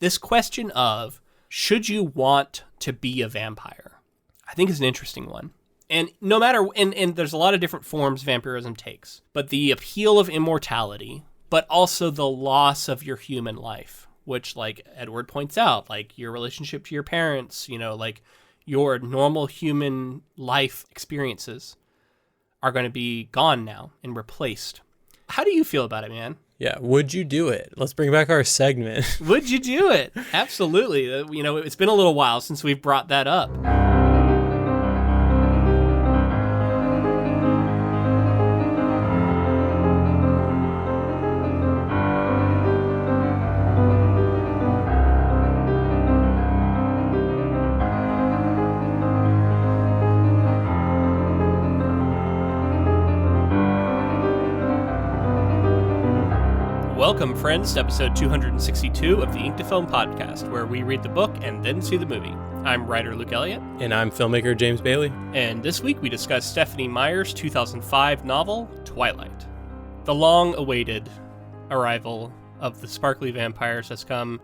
This question of, should you want to be a vampire? I think is an interesting one. And no matter, and there's a lot of different forms vampirism takes, but the appeal of immortality, but also the loss of your human life, which, like Edward points out, like your relationship to your parents, like your normal human life experiences are going to be gone now and replaced. How do you feel about it, man? Yeah, would you do it? Let's bring back our segment. Would you do it? Absolutely. It's been a little while since we've brought that up. Welcome, friends, to episode 262 of the Ink to Film podcast, where we read the book and then see the movie. I'm writer Luke Elliott. And I'm filmmaker James Bailey. And this week we discuss Stephenie Meyer's 2005 novel, Twilight. The long-awaited arrival of the sparkly vampires has come.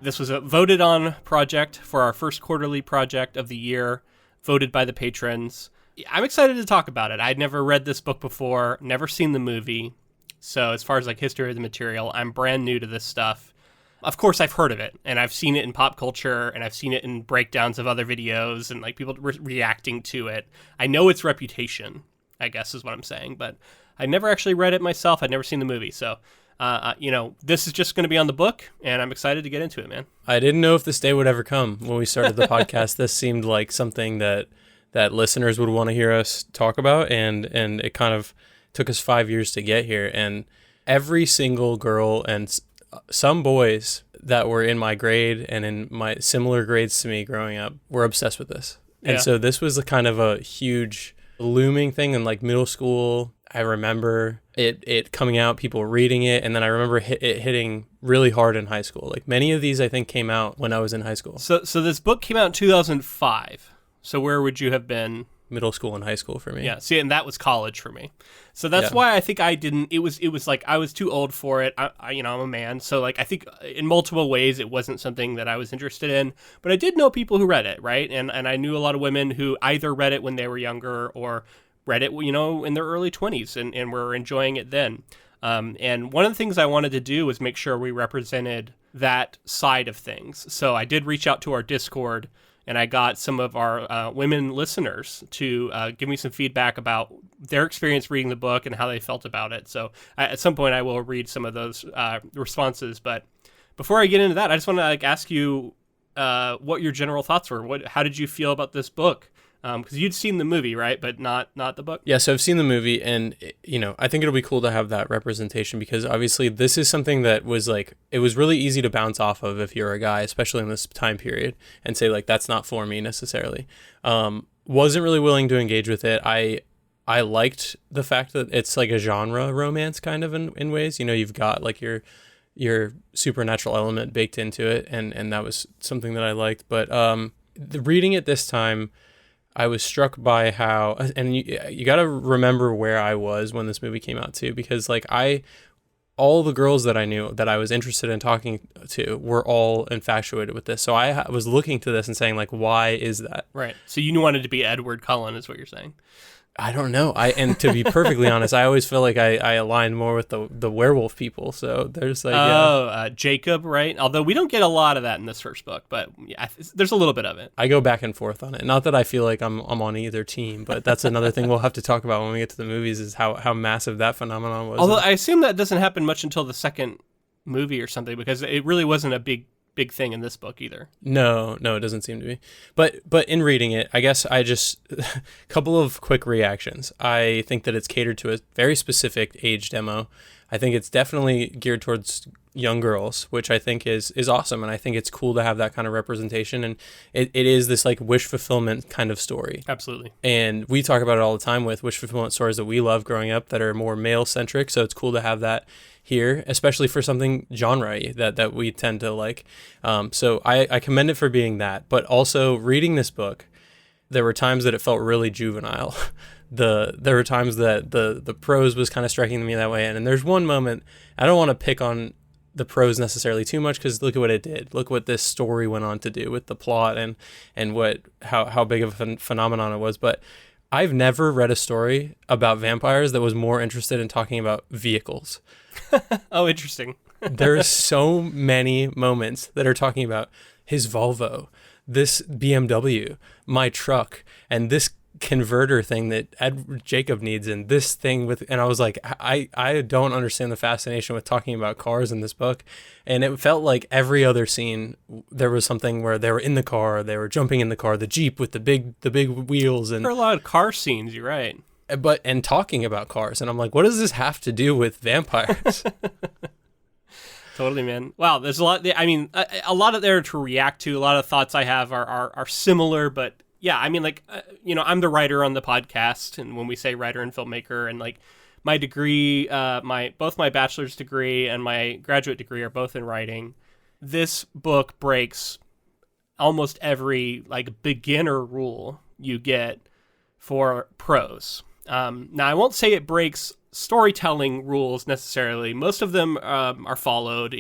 This was a voted-on project for our first quarterly project of the year, voted by the patrons. I'm excited to talk about it. I'd never read this book before, never seen the movie. So as far as like history of the material, I'm brand new to this stuff. Of course, I've heard of it, and I've seen it in pop culture, and I've seen it in breakdowns of other videos, and like people reacting to it. I know its reputation, I guess is what I'm saying, but I never actually read it myself. I'd never seen the movie, so this is just going to be on the book, and I'm excited to get into it, man. I didn't know if this day would ever come. When we started the podcast, this seemed like something that listeners would want to hear us talk about, and it kind of took us 5 years to get here, and every single girl and some boys that were in my grade and in my similar grades to me growing up were obsessed with this. And so this was a kind of a huge looming thing in like middle school. I remember it coming out, people reading it, and then I remember it hitting really hard in high school. Like many of these I think came out when I was in high school. So this book came out in 2005. So where would you have been? Middle school and high school for me. Yeah, see, and that was college for me. So that's why I think I didn't, it was like I was too old for it. I'm a man. So like I think in multiple ways it wasn't something that I was interested in, but I did know people who read it, right? And I knew a lot of women who either read it when they were younger or read it, in their early 20s and were enjoying it then. And one of the things I wanted to do was make sure we represented that side of things. So I did reach out to our Discord, and I got some of our women listeners to give me some feedback about their experience reading the book and how they felt about it. So at some point I will read some of those responses. But before I get into that, I just want to ask you what your general thoughts were. How did you feel about this book? Because you'd seen the movie, right? But not the book? Yeah, so I've seen the movie, and, I think it'll be cool to have that representation because obviously this is something that was like, it was really easy to bounce off of if you're a guy, especially in this time period, and say like, that's not for me necessarily. Wasn't really willing to engage with it. I liked the fact that it's like a genre romance kind of in ways. You've got like your supernatural element baked into it, and that was something that I liked. But reading it this time, I was struck by how, and you got to remember where I was when this movie came out too, because like all the girls that I knew that I was interested in talking to were all infatuated with this. So I was looking to this and saying like, why is that? Right. So you wanted to be Edward Cullen is what you're saying. I don't know. And to be perfectly honest, I always feel like I align more with the werewolf people. So there's like Jacob, right? Although we don't get a lot of that in this first book, but yeah, there's a little bit of it. I go back and forth on it. Not that I feel like I'm on either team, but that's another thing we'll have to talk about when we get to the movies is how massive that phenomenon was. Although I assume that doesn't happen much until the second movie or something, because it really wasn't a big thing in this book either. No, it doesn't seem to be. But in reading it, I guess I just a couple of quick reactions. I think that it's catered to a very specific age demo. I think it's definitely geared towards young girls, which I think is awesome, and I think it's cool to have that kind of representation, and it is this like wish fulfillment kind of story. Absolutely. And we talk about it all the time with wish fulfillment stories that we love growing up that are more male centric, so it's cool to have that here, especially for something genre-y that we tend to like. So I commend it for being that, but also reading this book, there were times that it felt really juvenile. There were times that the prose was kind of striking me that way, and there's one moment, I don't want to pick on the prose necessarily too much, because look at what it did. Look what this story went on to do with the plot and what how big of a phenomenon it was. But I've never read a story about vampires that was more interested in talking about vehicles. Oh, interesting. There's so many moments that are talking about his Volvo, this BMW, my truck, and this converter thing that Jacob needs, and this thing with, and I was like, I don't understand the fascination with talking about cars in this book. And it felt like every other scene there was something where they were in the car, they were jumping in the car, the Jeep with the big wheels, and there are a lot of car scenes, you're right, and talking about cars. And I'm like, what does this have to do with vampires? Totally, man. Wow, there's a lot. I mean, a lot of there to react to. A lot of thoughts I have are similar, but yeah, I mean, like, I'm the writer on the podcast, and when we say writer and filmmaker, and like my degree, both my bachelor's degree and my graduate degree are both in writing. This book breaks almost every like beginner rule you get for prose. Now, I won't say it breaks storytelling rules necessarily. Most of them are followed.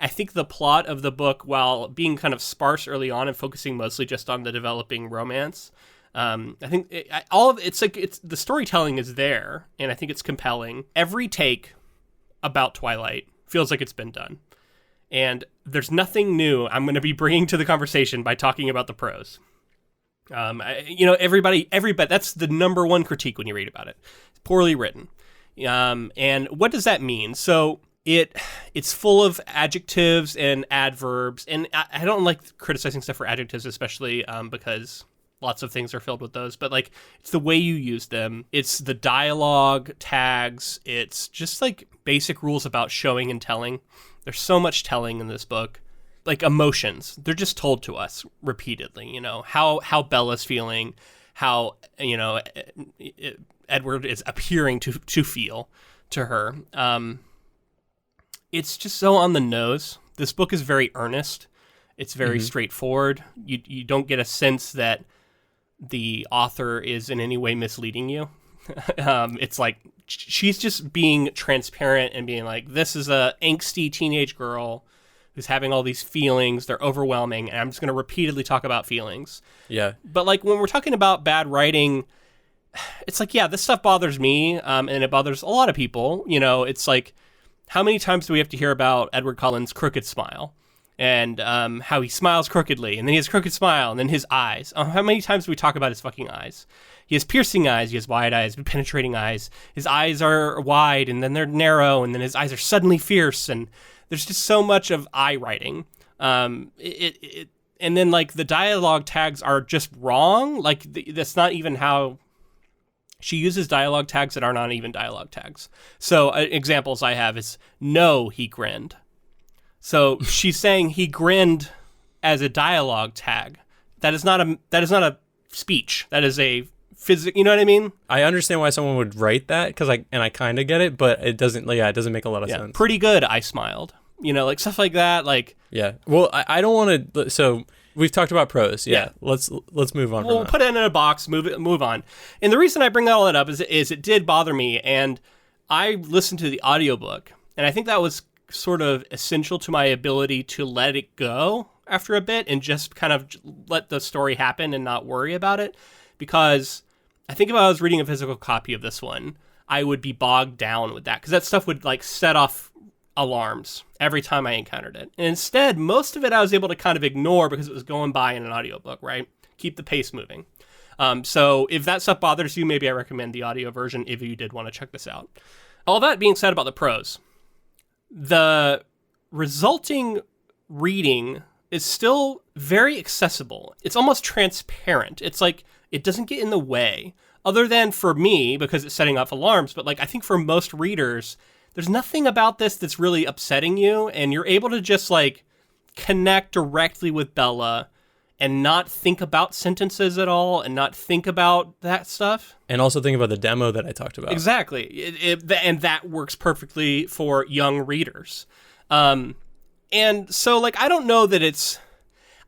I think the plot of the book, while being kind of sparse early on and focusing mostly just on the developing romance, I think it's the storytelling is there, and I think it's compelling. Every take about Twilight feels like it's been done, and there's nothing new I'm going to be bringing to the conversation by talking about the prose. Everybody, that's the number one critique when you read about it. It's poorly written. And what does that mean? So it's full of adjectives and adverbs, and I don't like criticizing stuff for adjectives, especially because lots of things are filled with those, but like it's the way you use them. It's the dialogue tags. It's just like basic rules about showing and telling. There's so much telling in this book. Like emotions, they're just told to us repeatedly, how Bella's feeling, how, Edward is appearing to feel to her. It's just so on the nose. This book is very earnest. It's very straightforward. You don't get a sense that the author is in any way misleading you. It's like she's just being transparent and being like, this is a angsty teenage girl who's having all these feelings. They're overwhelming, and I'm just going to repeatedly talk about feelings. Yeah. But like when we're talking about bad writing, it's like, yeah, this stuff bothers me, and it bothers a lot of people. It's like, how many times do we have to hear about Edward Cullen's crooked smile, and how he smiles crookedly, and then he has a crooked smile, and then his eyes. How many times do we talk about his fucking eyes? He has piercing eyes, he has wide eyes, penetrating eyes. His eyes are wide, and then they're narrow, and then his eyes are suddenly fierce, and there's just so much of eye writing. And then like the dialogue tags are just wrong. Like that's not even how she uses dialogue tags that are not even dialogue tags. So examples I have is, no, he grinned. So she's saying he grinned as a dialogue tag. That is not a speech. That is a physical. You know what I mean? I understand why someone would write that, because I kind of get it, but it doesn't. Yeah, it doesn't make a lot of sense. Pretty good. I smiled. Like stuff like that. Like, yeah. Well, I don't want to. So we've talked about prose. Yeah. Let's move on. We'll put it in a box. Move on. And the reason I bring all that up is it did bother me, and I listened to the audiobook, and I think that was sort of essential to my ability to let it go after a bit and just kind of let the story happen and not worry about it. Because I think if I was reading a physical copy of this one, I would be bogged down with that, because that stuff would like set off alarms every time I encountered it. And instead, most of it I was able to kind of ignore because it was going by in an audiobook, right? Keep the pace moving. So if that stuff bothers you, maybe I recommend the audio version if you did want to check this out. All that being said about the prose, the resulting reading is still very accessible. It's almost transparent. It's like it doesn't get in the way, other than for me because it's setting off alarms. But like I think for most readers, there's nothing about this that's really upsetting you, and you're able to just like connect directly with Bella and not think about sentences at all and not think about that stuff. And also think about the demo that I talked about. Exactly. And that works perfectly for young readers. And so like I don't know that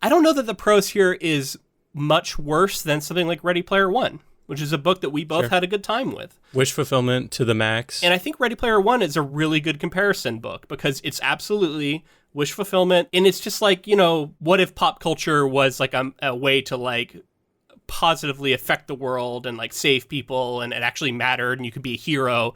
the prose here is much worse than something like Ready Player One. which is a book that we both had a good time with. Wish fulfillment to the max. And I think Ready Player One is a really good comparison book because it's absolutely wish fulfillment. And it's just like, what if pop culture was like a way to like positively affect the world and like save people, and it actually mattered and you could be a hero,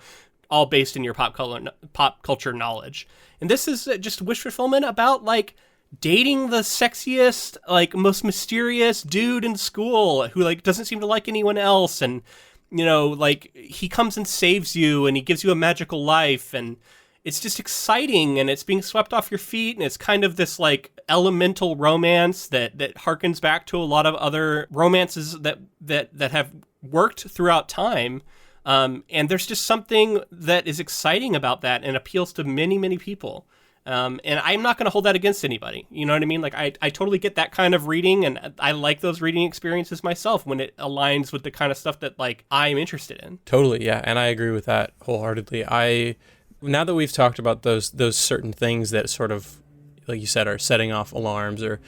all based in your pop culture knowledge. And this is just wish fulfillment about like dating the sexiest, like most mysterious dude in school who like doesn't seem to like anyone else, and like he comes and saves you and he gives you a magical life, and it's just exciting and it's being swept off your feet, and it's kind of this like elemental romance that harkens back to a lot of other romances that have worked throughout time. And there's just something that is exciting about that and appeals to many, many people. And I'm not going to hold that against anybody. You know what I mean? Like, I totally get that kind of reading, and I like those reading experiences myself when it aligns with the kind of stuff that, like, I'm interested in. Totally, yeah, and I agree with that wholeheartedly. Now that we've talked about those certain things that sort of, like you said, are setting off alarms or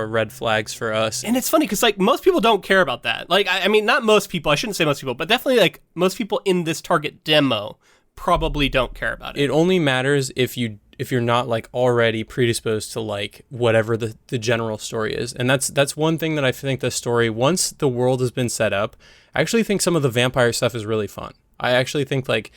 red flags for us. And it's funny because, like, most people don't care about that. Like, I mean, not most people. I shouldn't say most people, but definitely, like, most people in this target demo probably don't care about it. It only matters if you're not like already predisposed to like whatever the general story is. And that's one thing that I think the story, once the world has been set up, I actually think some of the vampire stuff is really fun. I actually think like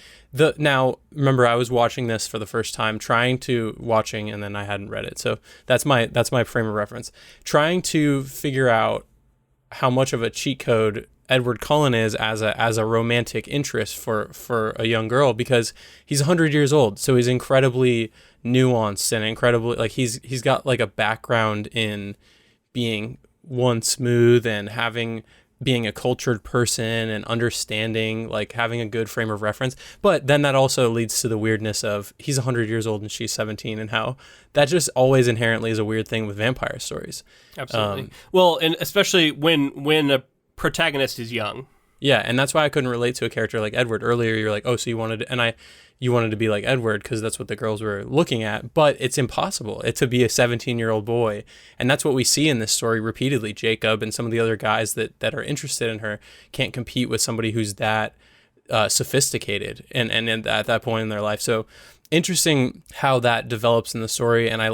now remember I was watching this for the first time, and then I hadn't read it. So that's my frame of reference. Trying to figure out how much of a cheat code Edward Cullen is as a romantic interest for a young girl, because he's 100 years old, so he's incredibly nuanced and incredibly like he's got like a background in being smooth and being a cultured person and understanding, like having a good frame of reference. But then that also leads to the weirdness of he's 100 years old and she's 17, and how that just always inherently is a weird thing with vampire stories. Absolutely. Well, and especially when a protagonist is young. Yeah, and that's why I couldn't relate to a character like Edward. Earlier, you're like, oh, so you wanted to be like Edward because that's what the girls were looking at, but it's impossible. It's to be a 17-year-old boy, and that's what we see in this story repeatedly. Jacob and some of the other guys that are interested in her can't compete with somebody who's that sophisticated and at that point in their life. So interesting how that develops in the story. And I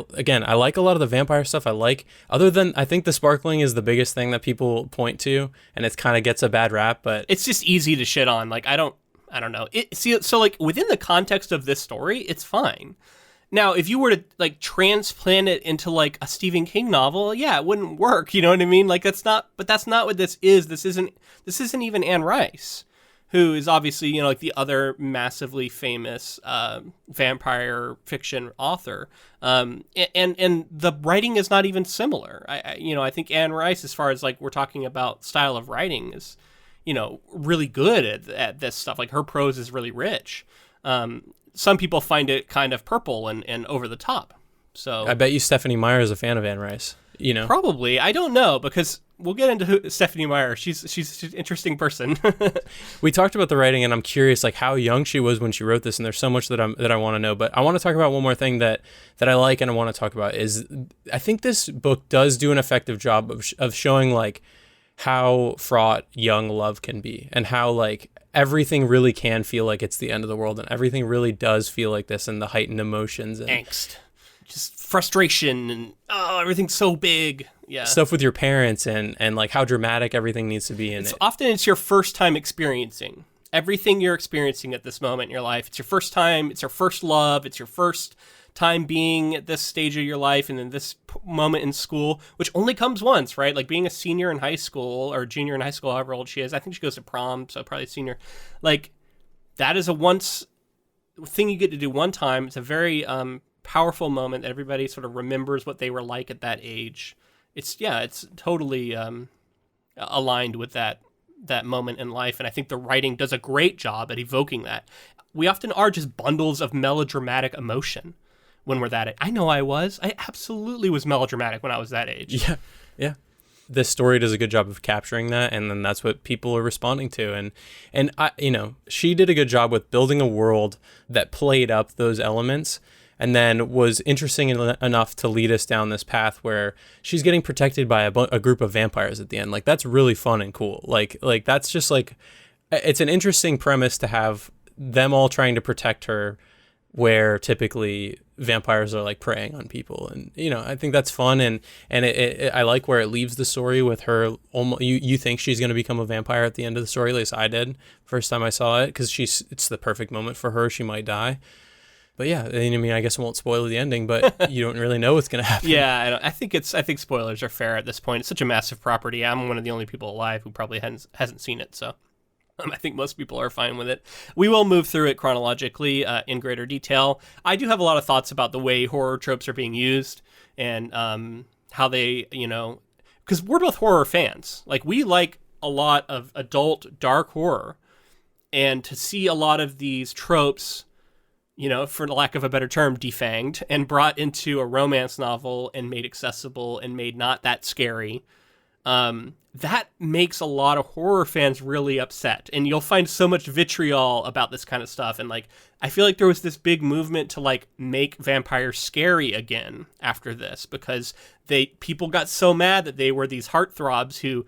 like a lot of the vampire stuff. I think the sparkling is the biggest thing that people point to, and it kind of gets a bad rap, but it's just easy to shit on. Like, I don't know. So like within the context of this story, it's fine. Now, if you were to like transplant it into like a Stephen King novel, yeah, it wouldn't work. You know what I mean? Like that's not what this is. This isn't even Anne Rice, who is obviously, like the other massively famous vampire fiction author. And the writing is not even similar. I think Anne Rice, as far as like we're talking about style of writing, is, really good at this stuff. Like her prose is really rich. Some people find it kind of purple and over the top. So I bet you Stephenie Meyer is a fan of Anne Rice. Probably. I don't know, because we'll get into Stephenie Meyer. She's an interesting person. We talked about the writing, and I'm curious like how young she was when she wrote this, and there's so much that I want to know. But I want to talk about one more thing that I like and I want to talk about is I think this book does do an effective job of showing like how fraught young love can be, and how like everything really can feel like it's the end of the world, and everything really does feel like this, and the heightened emotions and angst, just frustration, and everything's so big. Yeah, stuff with your parents and like how dramatic everything needs to be in it. Often it's your first time experiencing everything you're experiencing at this moment in your life. It's your first time. It's your first love. It's your first time being at this stage of your life, and then this moment in school, which only comes once, right? Like being a senior in high school or junior in high school, however old she is. I think she goes to prom, so probably senior. Like that is a once thing you get to do one time. It's a very powerful moment that everybody sort of remembers what they were like at that age. It's totally aligned with that moment in life, and I think the writing does a great job at evoking that. We often are just bundles of melodramatic emotion when we're that age. I know I absolutely was melodramatic when I was that age. Yeah. This story does a good job of capturing that, and then that's what people are responding to. And I, she did a good job with building a world that played up those elements. and then was interesting enough to lead us down this path where she's getting protected by a group of vampires at the end. Like, that's really fun and cool. Like that's just like, it's an interesting premise to have them all trying to protect her, where typically vampires are like preying on people. And, you know, I think that's fun. And I like where it leaves the story with her. Almost, you think she's going to become a vampire at the end of the story, at least I did first time I saw it, because it's the perfect moment for her. She might die. But yeah, I mean, I guess I won't spoil the ending, but you don't really know what's going to happen. Yeah, I think spoilers are fair at this point. It's such a massive property. I'm one of the only people alive who probably hasn't seen it, so I think most people are fine with it. We will move through it chronologically in greater detail. I do have a lot of thoughts about the way horror tropes are being used and how they, you know, because we're both horror fans. Like, we like a lot of adult dark horror, and to see a lot of these tropes, you know, for lack of a better term, defanged and brought into a romance novel and made accessible and made not that scary, that makes a lot of horror fans really upset. And you'll find so much vitriol about this kind of stuff. And, like, I feel like there was this big movement to, like, make vampires scary again after this, because people got so mad that they were these heartthrobs who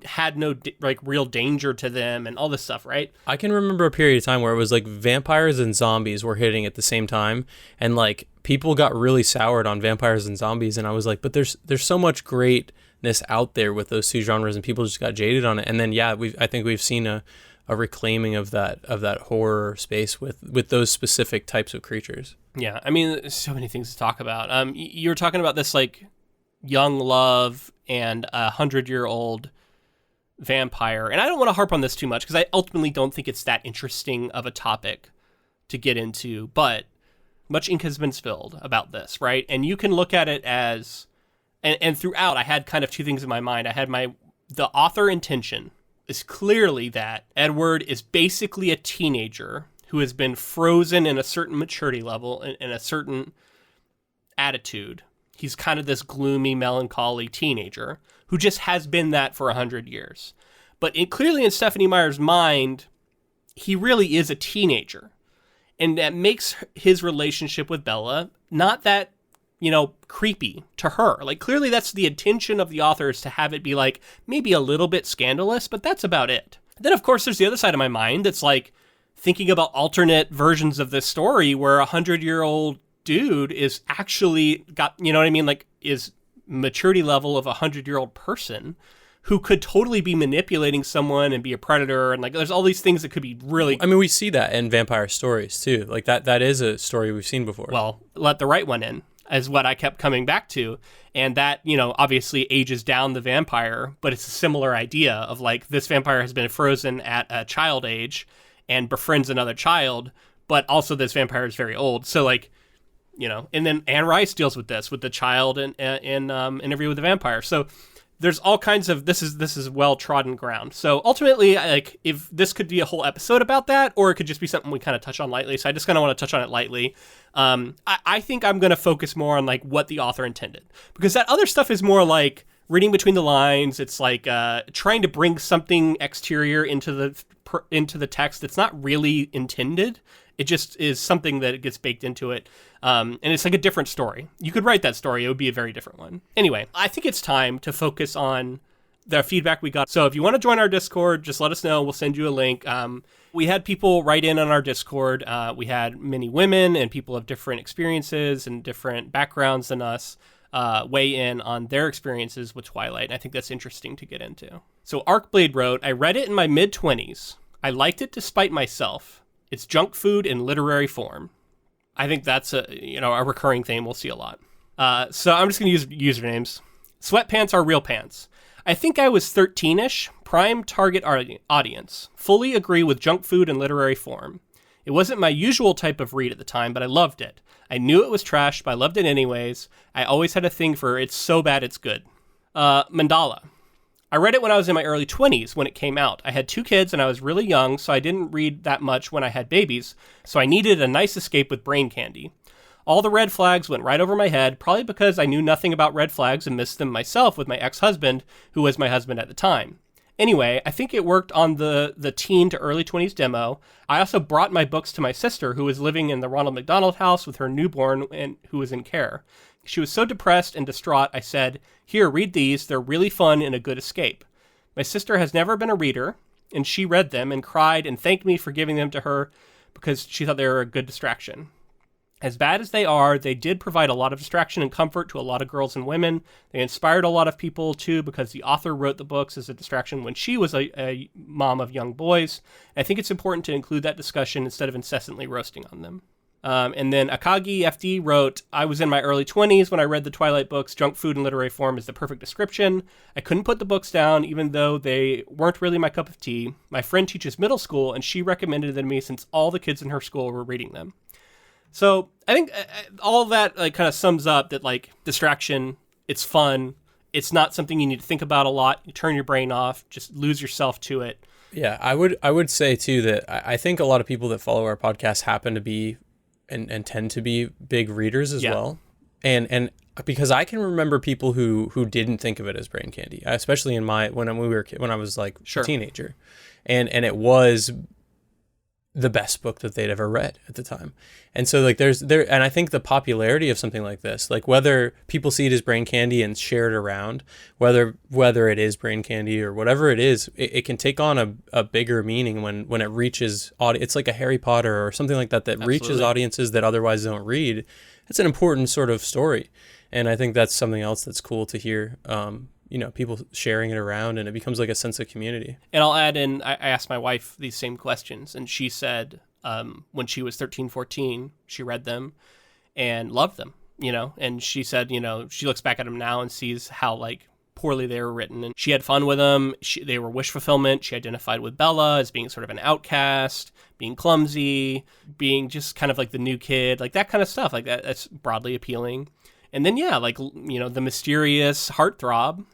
had no real danger to them and all this stuff, right? I can remember a period of time where it was like vampires and zombies were hitting at the same time, and like people got really soured on vampires and zombies, and I was like, but there's so much greatness out there with those two genres, and people just got jaded on it. And then I think we've seen a reclaiming of that horror space with those specific types of creatures. Yeah, I mean, there's so many things to talk about. You were talking about this like young love and 100-year-old vampire, and I don't want to harp on this too much because I ultimately don't think it's that interesting of a topic to get into, but much ink has been spilled about this, right? And you can look at it as, and throughout I had kind of two things in my mind. I had the author intention is clearly that Edward is basically a teenager who has been frozen in a certain maturity level and a certain attitude. He's kind of this gloomy, melancholy teenager who just has been that for 100 years. But clearly in Stephenie Meyer's mind, he really is a teenager. And that makes his relationship with Bella not that, you know, creepy to her. Like, clearly that's the intention of the author, is to have it be like maybe a little bit scandalous, but that's about it. Then, of course, there's the other side of my mind that's like thinking about alternate versions of this story where a 100-year-old dude is actually got, you know what I mean? Like, is maturity level of a 100-year-old person who could totally be manipulating someone and be a predator, and like there's all these things that could be really... I mean, we see that in vampire stories too. Like that is a story we've seen before. Well, let the right one in is what I kept coming back to, and that, you know, obviously ages down the vampire, but it's a similar idea of like this vampire has been frozen at a child age and befriends another child, but also this vampire is very old. So like, you know, and then Anne Rice deals with this with the child in Interview with the Vampire. So there's all kinds of, this is well trodden ground. So ultimately, like, if this could be a whole episode about that, or it could just be something we kind of touch on lightly. So I just kind of want to touch on it lightly. I think I'm going to focus more on like what the author intended, because that other stuff is more like reading between the lines. It's like trying to bring something exterior into the text that's not really intended. It just is something that gets baked into it. And it's like a different story. You could write that story. It would be a very different one. Anyway, I think it's time to focus on the feedback we got. So if you want to join our Discord, just let us know. We'll send you a link. We had people write in on our Discord. We had many women and people of different experiences and different backgrounds than us weigh in on their experiences with Twilight. And I think that's interesting to get into. So Arcblade wrote, I read it in my mid-20s. I liked it despite myself. It's junk food in literary form. I think that's a recurring theme we'll see a lot. So I'm just going to use usernames. Sweatpants are real pants. I think I was 13-ish, prime target audience. Fully agree with junk food in literary form. It wasn't my usual type of read at the time, but I loved it. I knew it was trash, but I loved it anyways. I always had a thing for it's so bad it's good. Mandala. I read it when I was in my early 20s when it came out. I had 2 kids and I was really young, so I didn't read that much when I had babies, so I needed a nice escape with brain candy. All the red flags went right over my head, probably because I knew nothing about red flags and missed them myself with my ex-husband, who was my husband at the time. Anyway, I think it worked on the teen to early 20s demo. I also brought my books to my sister, who was living in the Ronald McDonald House with her newborn and who was in care. She was so depressed and distraught, I said, "Here, read these. They're really fun and a good escape." My sister has never been a reader, and she read them and cried and thanked me for giving them to her because she thought they were a good distraction. As bad as they are, they did provide a lot of distraction and comfort to a lot of girls and women. They inspired a lot of people, too, because the author wrote the books as a distraction when she was a mom of young boys. I think it's important to include that discussion instead of incessantly roasting on them. And then Akagi FD wrote, "I was in my early 20s when I read the Twilight books. Junk food in literary form is the perfect description. I couldn't put the books down, even though they weren't really my cup of tea. My friend teaches middle school, and she recommended them to me since all the kids in her school were reading them." So I think all that like kind of sums up that like distraction, it's fun. It's not something you need to think about a lot. You turn your brain off, just lose yourself to it. Yeah, I would say too that I think a lot of people that follow our podcast happen to be and tend to be big readers as well. And because I can remember people who didn't think of it as brain candy, especially in when I was like a teenager. And it was the best book that they'd ever read at the time. And so like and I think the popularity of something like this, like whether people see it as brain candy and share it around, whether it is brain candy or whatever it is, it can take on a bigger meaning when it reaches it's like a Harry Potter or something like that Absolutely. Reaches audiences that otherwise don't read. It's an important sort of story. And I think that's something else that's cool to hear. People sharing it around, and it becomes like a sense of community. And I'll add in, I asked my wife these same questions, and she said when she was 13, 14, she read them and loved them, and she said, she looks back at them now and sees how like poorly they were written, and she had fun with them. They were wish fulfillment. She identified with Bella as being sort of an outcast, being clumsy, being just kind of like the new kid, like that kind of stuff, like that's broadly appealing. And then, the mysterious heartthrob,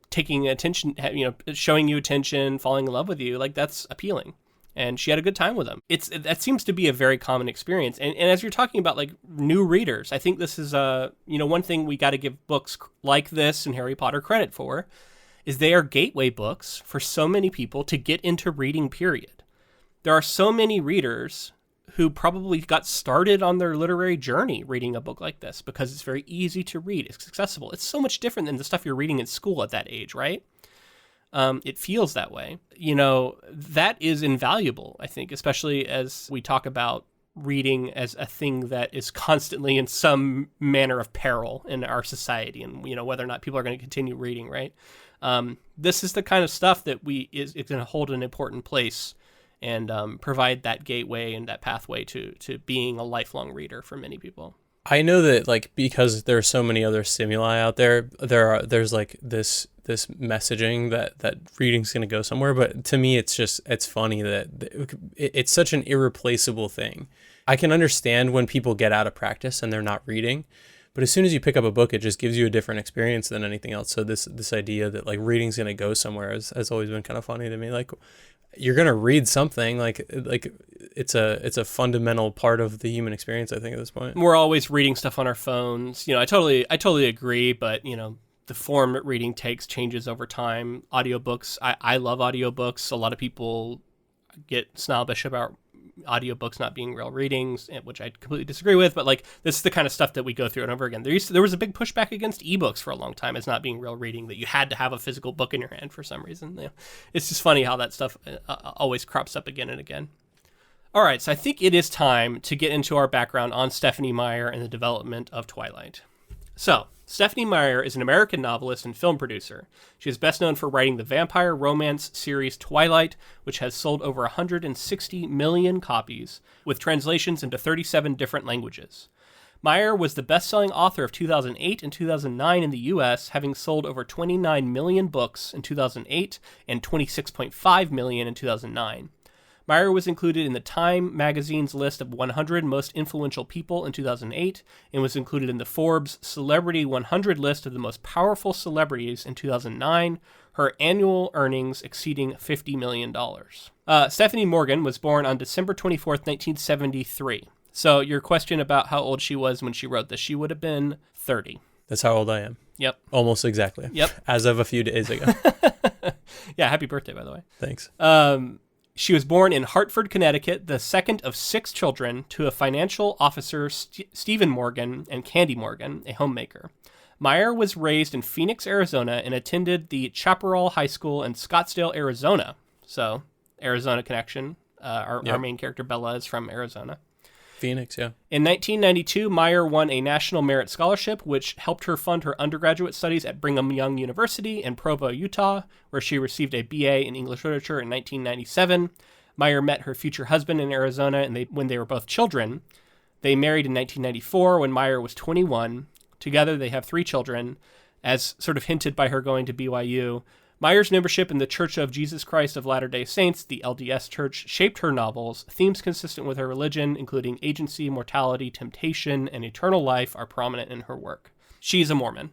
taking attention, showing you attention, falling in love with you, like that's appealing. And she had a good time with them. That seems to be a very common experience. And as you're talking about like new readers, I think this is one thing we got to give books like this and Harry Potter credit for is they are gateway books for so many people to get into reading, period. There are so many readers who probably got started on their literary journey reading a book like this because it's very easy to read. It's accessible. It's so much different than the stuff you're reading in school at that age, right? It feels that way. That is invaluable, I think, especially as we talk about reading as a thing that is constantly in some manner of peril in our society and, whether or not people are going to continue reading, right? This is the kind of stuff that is going to hold an important place and provide that gateway and that pathway to being a lifelong reader for many people. I know that like because there are so many other stimuli out there, there's like this messaging that reading's going to go somewhere, but to me it's funny that it's such an irreplaceable thing. I can understand when people get out of practice and they're not reading, but as soon as you pick up a book, it just gives you a different experience than anything else. So this idea that like reading's going to go somewhere has always been kind of funny to me. Like you're going to read something like it's a fundamental part of the human experience, I think, at this point. We're always reading stuff on our phones. I totally agree, but the form that reading takes changes over time. Audiobooks, I love audiobooks. A lot of people get snobbish about audiobooks not being real readings, which I completely disagree with, but like this is the kind of stuff that we go through and over again. There was a big pushback against ebooks for a long time as not being real reading, that you had to have a physical book in your hand for some reason. It's just funny how that stuff always crops up again and again. All right, so I think it is time to get into our background on Stephenie Meyer and the development of Twilight. So, Stephenie Meyer is an American novelist and film producer. She is best known for writing the vampire romance series Twilight, which has sold over 160 million copies, with translations into 37 different languages. Meyer was the best-selling author of 2008 and 2009 in the U.S., having sold over 29 million books in 2008 and 26.5 million in 2009. Meyer was included in the Time magazine's list of 100 most influential people in 2008 and was included in the Forbes Celebrity 100 list of the most powerful celebrities in 2009, her annual earnings exceeding $50 million. Stephenie Morgan was born on December 24th, 1973. So your question about how old she was when she wrote this, she would have been 30. That's how old I am. Yep. Almost exactly. Yep. As of a few days ago. Yeah, happy birthday, by the way. Thanks. She was born in Hartford, Connecticut, the second of 6 children to a financial officer, Stephen Morgan, and Candy Morgan, a homemaker. Meyer was raised in Phoenix, Arizona, and attended the Chaparral High School in Scottsdale, Arizona. So, Arizona connection. Our main character, Bella, is from Arizona. Phoenix, yeah. In 1992, Meyer won a National Merit Scholarship, which helped her fund her undergraduate studies at Brigham Young University in Provo, Utah, where she received a BA in English Literature in 1997. Meyer met her future husband in Arizona and when they were both children. They married in 1994 when Meyer was 21. Together, they have 3 children. As sort of hinted by her going to BYU, Meyer's membership in the Church of Jesus Christ of Latter-day Saints, the LDS Church, shaped her novels. Themes consistent with her religion, including agency, mortality, temptation, and eternal life, are prominent in her work. She's a Mormon.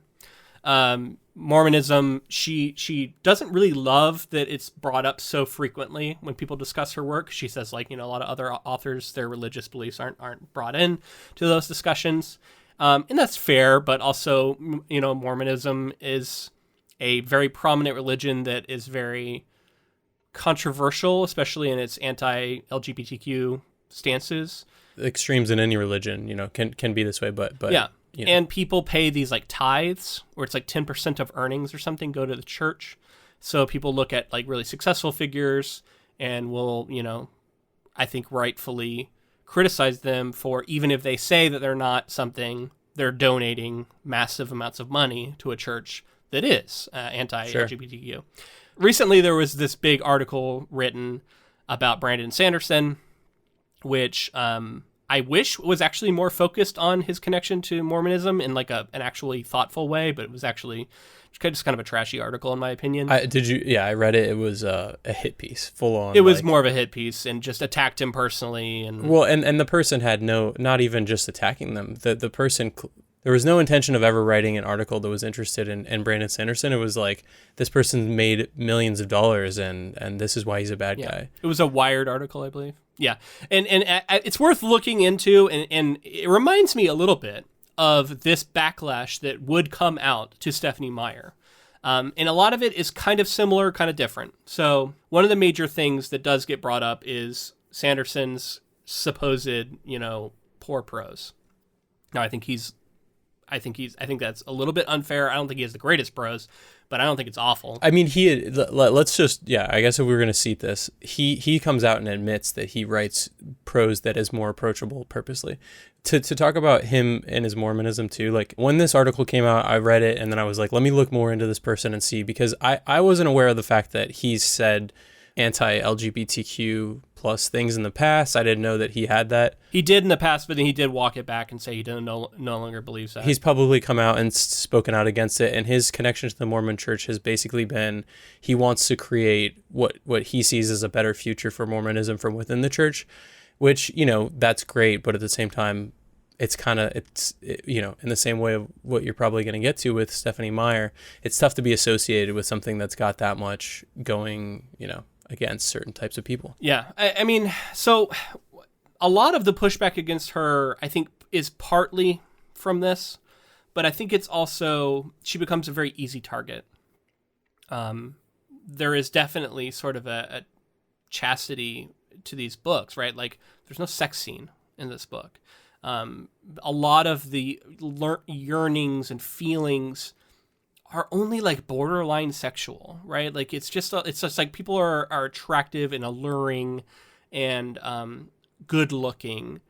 Mormonism, she doesn't really love that it's brought up so frequently when people discuss her work. She says, like, a lot of other authors, their religious beliefs aren't brought in to those discussions. And that's fair, but also, Mormonism is a very prominent religion that is very controversial, especially in its anti-LGBTQ stances. Extremes in any religion, can be this way, but yeah. And people pay these like tithes, where it's like 10% of earnings or something go to the church. So people look at like really successful figures and will, I think rightfully criticize them for, even if they say that they're not something, they're donating massive amounts of money to a church that is anti-LGBTQ. Sure. Recently, there was this big article written about Brandon Sanderson, which I wish was actually more focused on his connection to Mormonism in like an actually thoughtful way, but it was actually just kind of a trashy article in my opinion. I read it. It was a hit piece, full on. It was more of a hit piece and just attacked him personally. And the person had not even just attacking them. The person, there was no intention of ever writing an article that was interested in Brandon Sanderson. It was like, this person made millions of dollars and this is why he's a bad guy. It was a Wired article, I believe. Yeah. And it's worth looking into, and it reminds me a little bit of this backlash that would come out to Stephenie Meyer. And a lot of it is kind of similar, kind of different. So one of the major things that does get brought up is Sanderson's supposed, poor prose. Now, I think that's a little bit unfair. I don't think he has the greatest prose, but I don't think it's awful. I mean, let's just, I guess if we were going to seat this, he comes out and admits that he writes prose that is more approachable purposely. To talk about him and his Mormonism too, like when this article came out, I read it and then I was like, let me look more into this person and see, because I wasn't aware of the fact that he's said anti-LGBTQ plus things in the past. I didn't know that he had that. He did in the past, but then he did walk it back and say he no longer believes that. He's publicly come out and spoken out against it, and his connection to the Mormon church has basically been he wants to create what he sees as a better future for Mormonism from within the church, which, that's great, but at the same time, it's kind of, in the same way of what you're probably going to get to with Stephenie Meyer, it's tough to be associated with something that's got that much going, against certain types of people. Yeah. I mean, so a lot of the pushback against her, I think, is partly from this, but I think it's also, she becomes a very easy target. There is definitely sort of a chastity to these books, right? Like, there's no sex scene in this book. A lot of the yearnings and feelings are only like borderline sexual, right? Like it's just like people are attractive and alluring and good looking,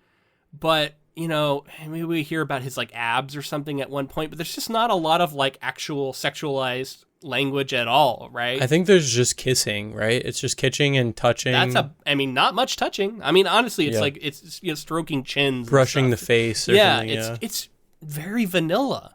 but maybe we hear about his like abs or something at one point, but there's just not a lot of like actual sexualized language at all, right? I think there's just kissing, right? It's just kitching and touching. Not much touching. I mean, honestly, it's like it's stroking chins, brushing the face. It's very vanilla,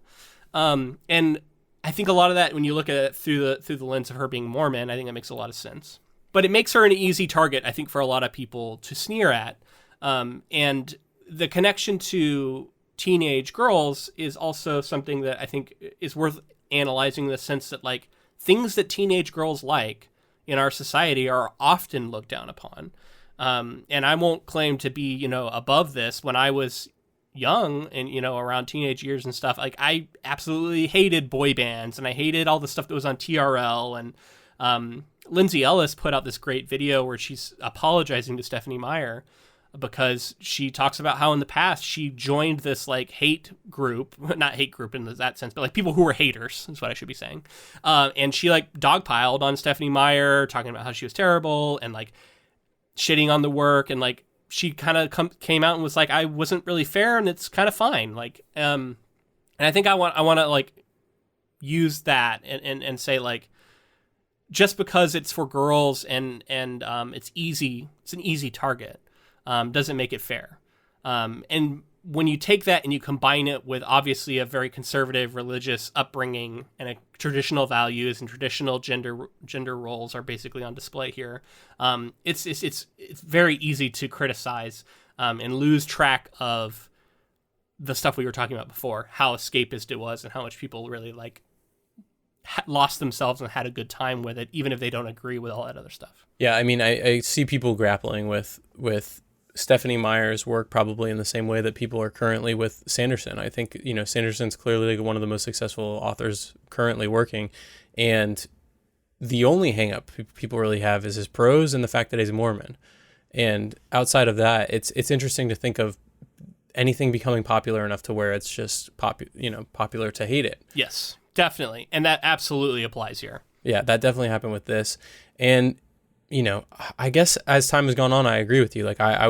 and I think a lot of that, when you look at it through the lens of her being Mormon, I think that makes a lot of sense. But it makes her an easy target, I think, for a lot of people to sneer at. And the connection to teenage girls is also something that I think is worth analyzing, in the sense that like things that teenage girls like in our society are often looked down upon. And I won't claim to be, above this. When I was young and, around teenage years and stuff, like I absolutely hated boy bands and I hated all the stuff that was on TRL. And Lindsay Ellis put out this great video where she's apologizing to Stephenie Meyer because she talks about how in the past she joined this like hate group, not hate group in that sense, but like people who were haters is what I should be saying. And she like dogpiled on Stephenie Meyer, talking about how she was terrible and like shitting on the work. And like, she kind of came out and was like, I wasn't really fair and it's kind of fine. Like, and I think I want to like use that and say like, just because it's for girls and it's an easy target, doesn't make it fair. And when you take that and you combine it with obviously a very conservative religious upbringing and a traditional values and traditional gender roles are basically on display here, it's very easy to criticize and lose track of the stuff we were talking about before, how escapist it was and how much people really like lost themselves and had a good time with it, even if they don't agree with all that other stuff. Yeah, I mean, I see people grappling with Stephenie Meyer's work probably in the same way that people are currently with Sanderson. I think, Sanderson's clearly one of the most successful authors currently working, and the only hang-up people really have is his prose and the fact that he's Mormon. And outside of that, it's interesting to think of anything becoming popular enough to where it's just popular to hate it. Yes, definitely. And that absolutely applies here. Yeah, that definitely happened with this. And I guess as time has gone on, I agree with you. Like I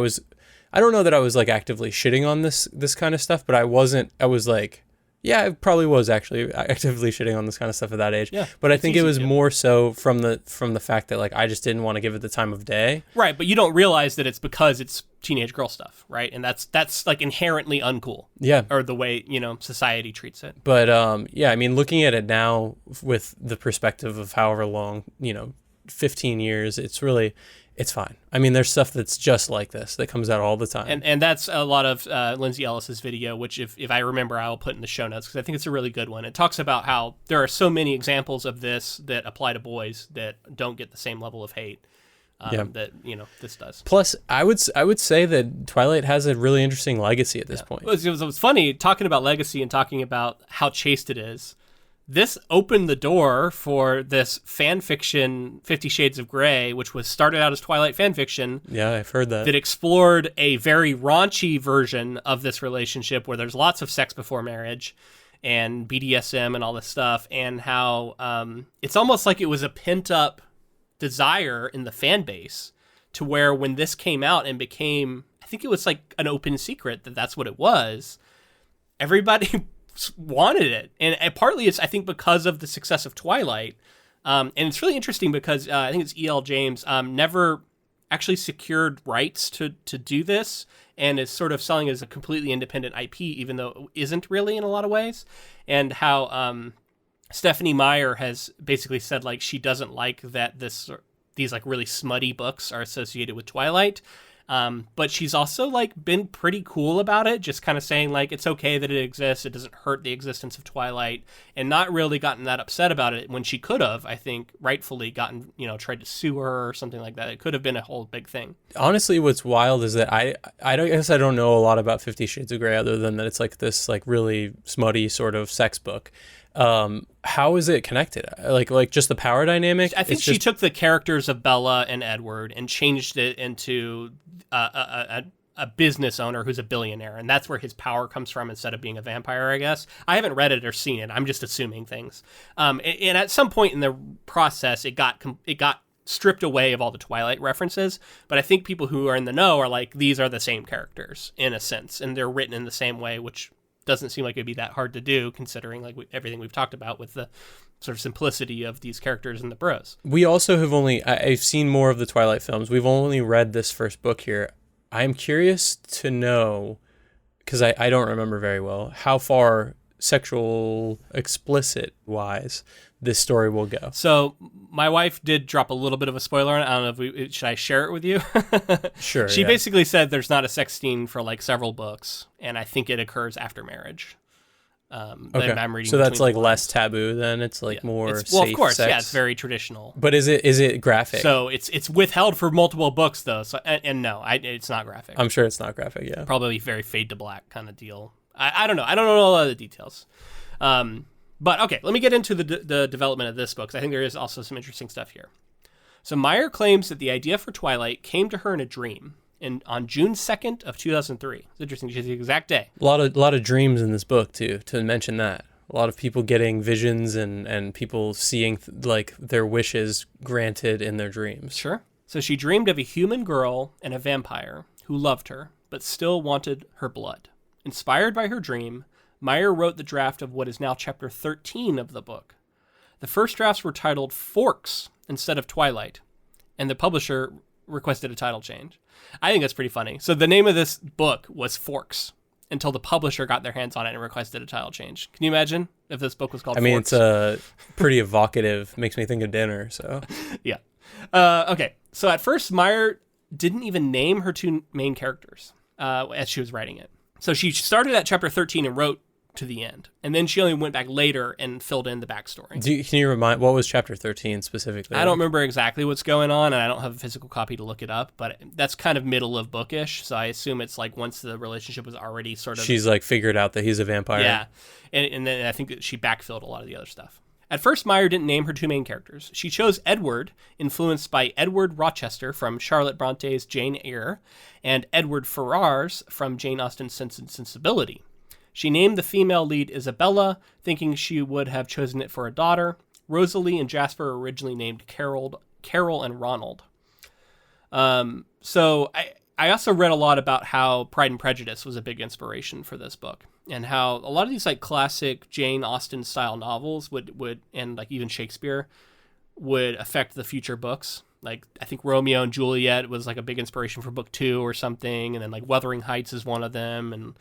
don't know that I was like actively shitting on this kind of stuff, but I was like, yeah, I probably was actually actively shitting on this kind of stuff at that age. Yeah, but I think it was more so from the fact that like I just didn't want to give it the time of day. Right, but you don't realize that it's because it's teenage girl stuff, right? And that's like inherently uncool. Yeah. Or the way, society treats it. But yeah, I mean, looking at it now with the perspective of however long, 15 years, it's fine. I mean, there's stuff that's just like this that comes out all the time. And that's a lot of Lindsay Ellis's video, which if I remember, I will put in the show notes because I think it's a really good one. It talks about how there are so many examples of this that apply to boys that don't get the same level of hate that, this does. Plus, I would say that Twilight has a really interesting legacy at this point. It was funny talking about legacy and talking about how chaste it is. This opened the door for this fan fiction, 50 Shades of Grey, which was started out as Twilight fan fiction. Yeah, I've heard that. That explored a very raunchy version of this relationship where there's lots of sex before marriage and BDSM and all this stuff, and how it's almost like it was a pent-up desire in the fan base to where when this came out and became, I think it was like an open secret that that's what it was, everybody wanted it. And partly it's, I think, because of the success of Twilight. And it's really interesting because I think it's E.L. James never actually secured rights to do this and is sort of selling it as a completely independent IP, even though it isn't really in a lot of ways. And how Stephenie Meyer has basically said like she doesn't like that these like really smutty books are associated with Twilight. But she's also like been pretty cool about it, just kind of saying like it's okay that it exists, it doesn't hurt the existence of Twilight, and not really gotten that upset about it when she could have, I think, rightfully gotten, tried to sue her or something like that. It could have been a whole big thing. Honestly, what's wild is that I don't know a lot about 50 Shades of Grey other than that it's like this like really smutty sort of sex book. How is it connected? Like just the power dynamic? I think she took the characters of Bella and Edward and changed it into a business owner who's a billionaire, and that's where his power comes from instead of being a vampire, I guess. I haven't read it or seen it. I'm just assuming things. And at some point in the process, it got stripped away of all the Twilight references, but I think people who are in the know are like, these are the same characters in a sense, and they're written in the same way, which doesn't seem like it'd be that hard to do considering like everything we've talked about with the sort of simplicity of these characters in the prose. We also have I've seen more of the Twilight films. We've only read this first book here. I'm curious to know, because I don't remember very well, how far sexual explicit wise this story will go. So my wife did drop a little bit of a spoiler on it. I don't know if should I share it with you? Sure. She basically said there's not a sex scene for like several books, and I think it occurs after marriage. that I'm reading. So that's between like the less lines. taboo then? It's like more Well, safe of course, sex? yeah, it's very traditional. But is it graphic? So it's withheld for multiple books though. So and no, it's not graphic. I'm sure it's not graphic, yeah. Probably very fade to black kind of deal. I don't know. I don't know a lot of the details. But okay, let me get into the development of this book, because I think there is also some interesting stuff here. So Meyer claims that the idea for Twilight came to her in a dream on June 2nd of 2003. It's interesting. She has the exact day. A lot of dreams in this book, too, to mention that. A lot of people getting visions and people seeing like their wishes granted in their dreams. Sure. So she dreamed of a human girl and a vampire who loved her, but still wanted her blood. Inspired by her dream, Meyer wrote the draft of what is now chapter 13 of the book. The first drafts were titled Forks instead of Twilight, and the publisher requested a title change. I think that's pretty funny. So the name of this book was Forks until the publisher got their hands on it and requested a title change. Can you imagine if this book was called Forks? It's pretty evocative. Makes me think of dinner, so. Yeah. Okay, so at first, Meyer didn't even name her two main characters as she was writing it. So she started at chapter 13 and wrote to the end. And then she only went back later and filled in the backstory. Can you remind, what was chapter 13 specifically? I don't remember exactly what's going on, and I don't have a physical copy to look it up, but that's kind of middle of bookish, so I assume it's like once the relationship was already sort of... She's like figured out that he's a vampire. Yeah, and then I think that she backfilled a lot of the other stuff. At first, Meyer didn't name her two main characters. She chose Edward, influenced by Edward Rochester from Charlotte Bronte's Jane Eyre, and Edward Ferrars from Jane Austen's Sense and Sensibility. She named the female lead Isabella, thinking she would have chosen it for a daughter. Rosalie and Jasper were originally named Carol and Ronald. So I also read a lot about how Pride and Prejudice was a big inspiration for this book, and how a lot of these like classic Jane Austen style novels would and like even Shakespeare would affect the future books. Like I think Romeo and Juliet was like a big inspiration for book 2 or something, and then like Wuthering Heights is one of them, and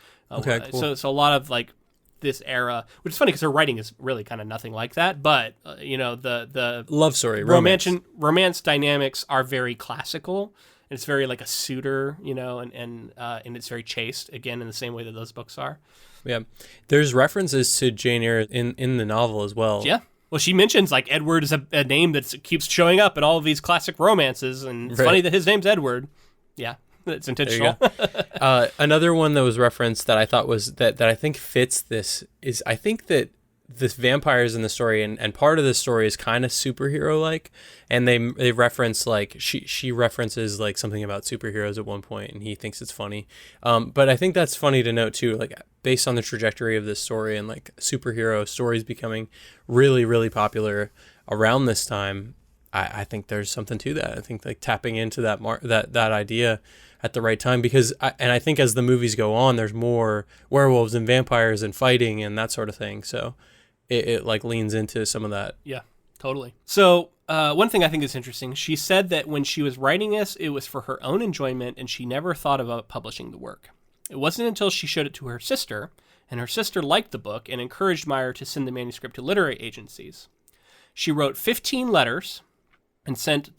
cool. So a lot of like this era, which is funny because her writing is really kind of nothing like that, but the love story, romance dynamics are very classical. It's very like a suitor, and it's very chaste, again, in the same way that those books are. Yeah. There's references to Jane Eyre in the novel as well. Yeah. Well, she mentions like Edward is a name that keeps showing up in all of these classic romances, and it's funny that his name's Edward. Yeah, it's intentional. Another one that was referenced that I thought was that I think fits this is I think that this vampires in the story and part of the story is kind of superhero like, and they reference like she references like something about superheroes at one point, and he thinks it's funny. But I think that's funny to note too, like based on the trajectory of this story and like superhero stories becoming really, really popular around this time. I think there's something to that. I think like tapping into that that idea at the right time, because I think as the movies go on, there's more werewolves and vampires and fighting and that sort of thing. So it like leans into some of that. Yeah, totally. So one thing I think is interesting, she said that when she was writing this, it was for her own enjoyment, and she never thought about publishing the work. It wasn't until she showed it to her sister, and her sister liked the book and encouraged Meyer to send the manuscript to literary agencies. She wrote 15 letters and send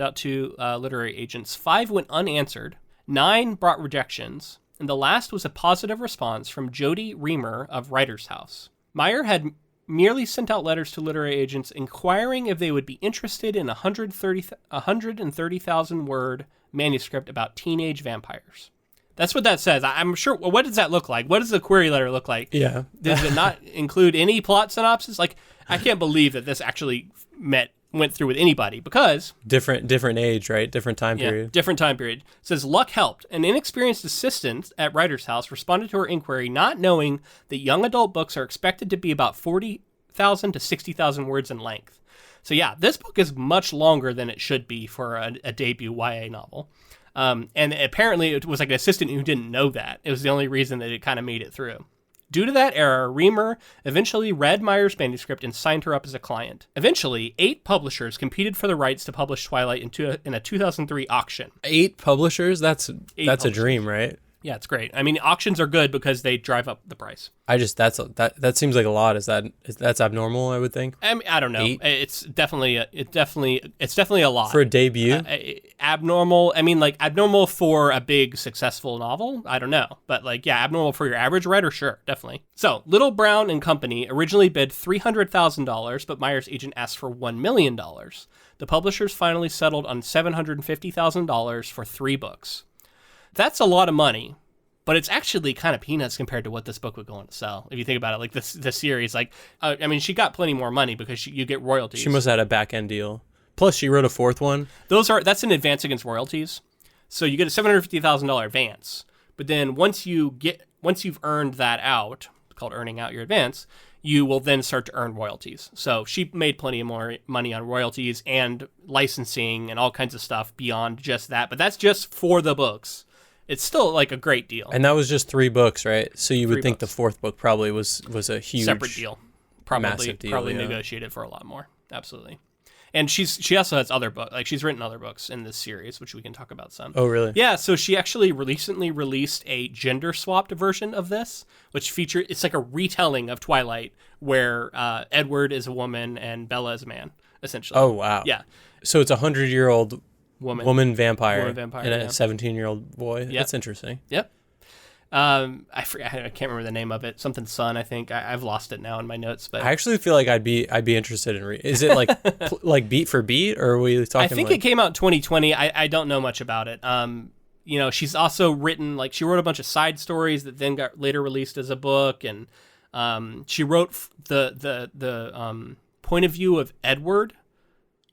out to literary agents. 5 went unanswered, 9 brought rejections, and the last was a positive response from Jody Reamer of Writer's House. Meyer had merely sent out letters to literary agents inquiring if they would be interested in a 130,000 word manuscript about teenage vampires. That's what that says. I'm sure. Well, what does that look like? What does the query letter look like? Yeah. Does it not include any plot synopsis? Like, I can't believe that this actually went through with anybody, because different age, right? Different time period. Different time period. It says luck helped. An inexperienced assistant at Writer's House responded to her inquiry, not knowing that young adult books are expected to be about 40,000 to 60,000 words in length. So yeah, this book is much longer than it should be for a debut YA novel. And apparently it was like an assistant who didn't know that. It was the only reason that it kind of made it through. Due to that error, Reamer eventually read Meyer's manuscript and signed her up as a client. Eventually, 8 publishers competed for the rights to publish Twilight in a 2003 auction. 8 publishers? That's a dream, right? Yeah, it's great. I mean, auctions are good because they drive up the price. That seems like a lot. That's abnormal, I would think. I mean, I don't know. 8? It's definitely a lot For a debut. Abnormal. I mean, like abnormal for a big successful novel. I don't know, but like abnormal for your average writer, sure, definitely. So Little Brown and Company originally bid $300,000, but Meyer's agent asked for $1 million. The publishers finally settled on $750,000 for 3 books. That's a lot of money, but it's actually kind of peanuts compared to what this book would go on to sell. If you think about it, like the series, like, I mean, she got plenty more money because you get royalties. She must have had a back end deal. Plus, she wrote a 4th one. That's an advance against royalties. So you get a $750,000 advance, but then once you've earned that out, called earning out your advance, you will then start to earn royalties. So she made plenty of more money on royalties and licensing and all kinds of stuff beyond just that. But that's just for the books. It's still like a great deal. And that was just 3 books, right? So you would think the 4th book probably was a huge separate deal. Massive deal, probably negotiated for a lot more. Absolutely. And she also has other books. Like she's written other books in this series, which we can talk about some. Oh, really? Yeah. So she actually recently released a gender swapped version of this, which it's like a retelling of Twilight, where Edward is a woman and Bella is a man, essentially. Oh, wow. Yeah. So it's a 100-year-old woman vampire and a 17-year-old boy. Yep. That's interesting. Yep. I can't remember the name of it. Something Sun, I think. I've lost it now in my notes. But I actually feel like I'd be interested in Is it like like beat for beat, or are we talking? I think it came out in 2020. I don't know much about it. She's also written she wrote a bunch of side stories that then got later released as a book, and she wrote the point of view of Edward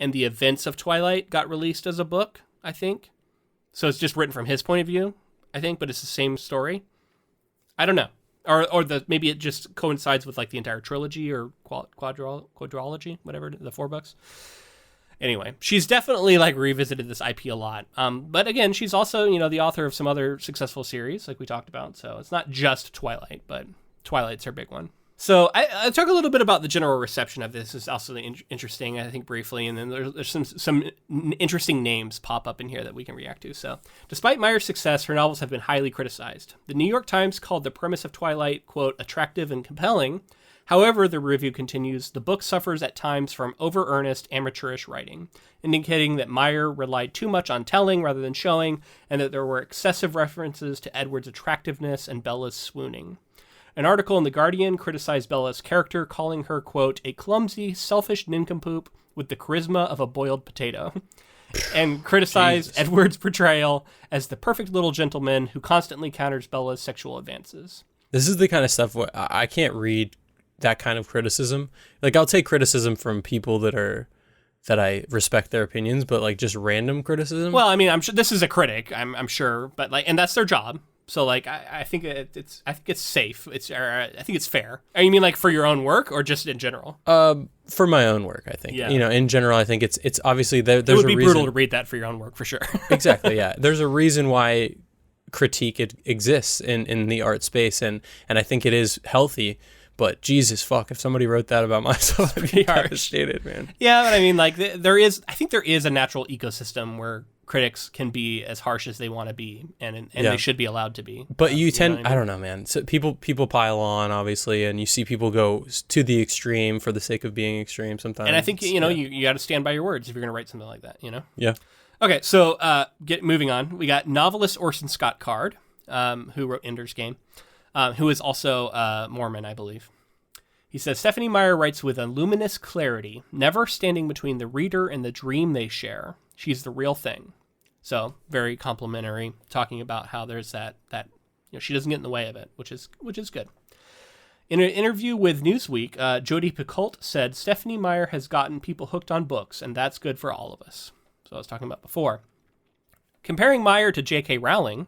and the events of Twilight got released as a book, I think. So it's just written from his point of view, I think, but it's the same story. I don't know. Or maybe it just coincides with like the entire trilogy or quadrology, whatever, the 4 books. Anyway, she's definitely like revisited this IP a lot. But again, she's also, the author of some other successful series like we talked about. So it's not just Twilight, but Twilight's her big one. So I talk a little bit about the general reception of this. Is also interesting, I think, briefly, and then there's some interesting names pop up in here that we can react to. So, despite Meyer's success, her novels have been highly criticized. The New York Times called the premise of Twilight, quote, attractive and compelling. However, the review continues, the book suffers at times from over-earnest, amateurish writing, indicating that Meyer relied too much on telling rather than showing, and that there were excessive references to Edward's attractiveness and Bella's swooning. An article in The Guardian criticized Bella's character, calling her, quote, a clumsy, selfish nincompoop with the charisma of a boiled potato, and criticized Edward's portrayal as the perfect little gentleman who constantly counters Bella's sexual advances. This is the kind of stuff where I can't read that kind of criticism. Like, I'll take criticism from people that I respect their opinions, but like just random criticism. Well, I mean, I'm sure this is a critic, I'm sure, but like, and that's their job. So like I think it's safe. I think it's fair. You mean like for your own work or just in general? For my own work, I think. Yeah. In general, I think it's obviously there's a reason. It would be brutal to read that for your own work for sure. Exactly. Yeah. There's a reason why critique exists in the art space, and I think it is healthy. But Jesus fuck, if somebody wrote that about myself, I'd be devastated, man. Yeah, but I mean, like I think there is a natural ecosystem where critics can be as harsh as they want to be, and they should be allowed to be. But I don't know, man. So people pile on, obviously, and you see people go to the extreme for the sake of being extreme sometimes. And I think you got to stand by your words if you're going to write something like that. Yeah. Okay, so moving on. We got novelist Orson Scott Card, who wrote Ender's Game, who is also Mormon, I believe. He says, Stephenie Meyer writes with a luminous clarity, never standing between the reader and the dream they share. She's the real thing. So very complimentary, talking about how there's that she doesn't get in the way of it, which is good. In an interview with Newsweek, Jodi Picoult said, Stephenie Meyer has gotten people hooked on books, and that's good for all of us. So I was talking about before. Comparing Meyer to J.K. Rowling,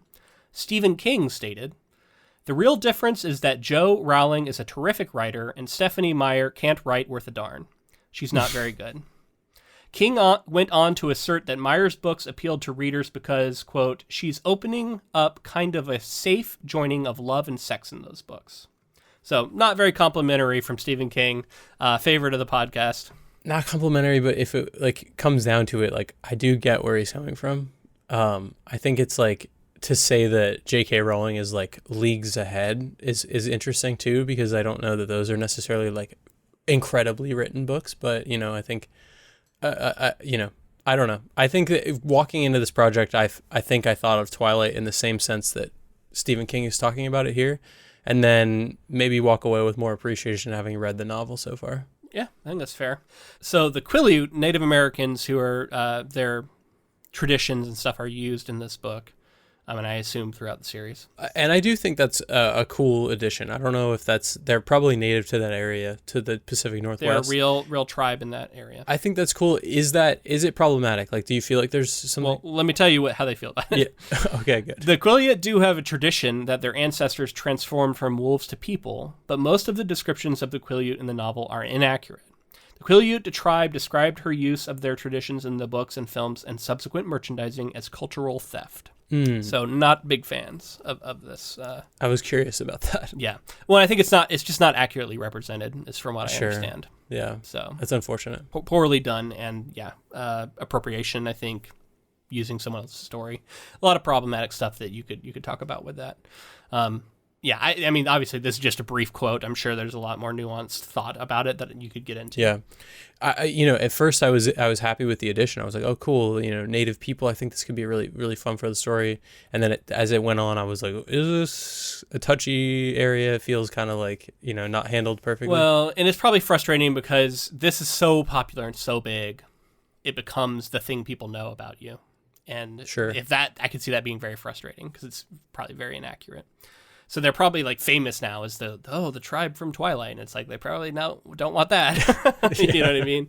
Stephen King stated, the real difference is that Jo Rowling is a terrific writer, and Stephenie Meyer can't write worth a darn. She's not very good. King went on to assert that Meyer's books appealed to readers because, quote, she's opening up kind of a safe joining of love and sex in those books. So not very complimentary from Stephen King, favorite of the podcast. Not complimentary, but if it like comes down to it, like I do get where he's coming from. I think it's like to say that J.K. Rowling is like leagues ahead is interesting too, because I don't know that those are necessarily like incredibly written books, but I think I don't know. I think that walking into this project, I think I thought of Twilight in the same sense that Stephen King is talking about it here, and then maybe walk away with more appreciation having read the novel so far. Yeah, I think that's fair. So the Quileute, Native Americans who are their traditions and stuff are used in this book. I assume throughout the series. And I do think that's a cool addition. I don't know if they're probably native to that area, to the Pacific Northwest. They're a real tribe in that area. I think that's cool. Is it problematic? Like, do you feel like there's something? Well, let me tell you how they feel about it. Yeah. Okay, good. The Quileute do have a tradition that their ancestors transformed from wolves to people, but most of the descriptions of the Quileute in the novel are inaccurate. The Quileute tribe described her use of their traditions in the books and films and subsequent merchandising as cultural theft. So not big fans of this. I was curious about that. Yeah. Well, I think it's just not accurately represented, is from what I understand. Yeah. So that's unfortunate. Poorly done, and appropriation, I think, using someone else's story. A lot of problematic stuff that you could talk about with that. I mean, obviously, this is just a brief quote. I'm sure there's a lot more nuanced thought about it that you could get into. Yeah. At first I was happy with the addition. I was like, oh, cool. Native people. I think this could be really, really fun for the story. And then as it went on, I was like, is this a touchy area? It feels kind of like, not handled perfectly. Well, and it's probably frustrating because this is so popular and so big, it becomes the thing people know about you. And sure. I could see that being very frustrating because it's probably very inaccurate. So they're probably like famous now as the tribe from Twilight, and it's like they probably don't want that. You know what I mean?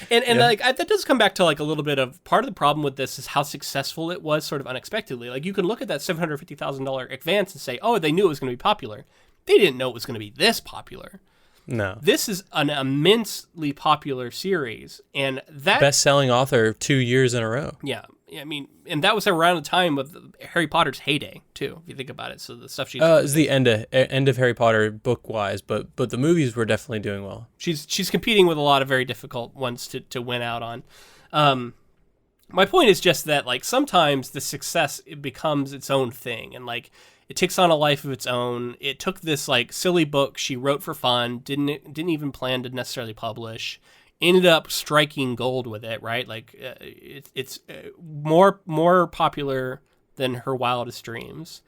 And like that does come back to like a little bit of part of the problem with this is how successful it was, sort of unexpectedly. Like you can look at that $750,000 advance and say, oh, they knew it was going to be popular. They didn't know it was going to be this popular. No, this is an immensely popular series, and that best-selling author 2 years in a row. Yeah. I mean, and that was around the time of Harry Potter's heyday too, if you think about it. So the stuff is the end of Harry Potter book wise, but the movies were definitely doing well. She's competing with a lot of very difficult ones to win out on. My point is just that like sometimes the success it becomes its own thing, and like it takes on a life of its own. It took this like silly book she wrote for fun, didn't even plan to necessarily publish. Ended up striking gold with it, right? Like it's more popular than her wildest dreams,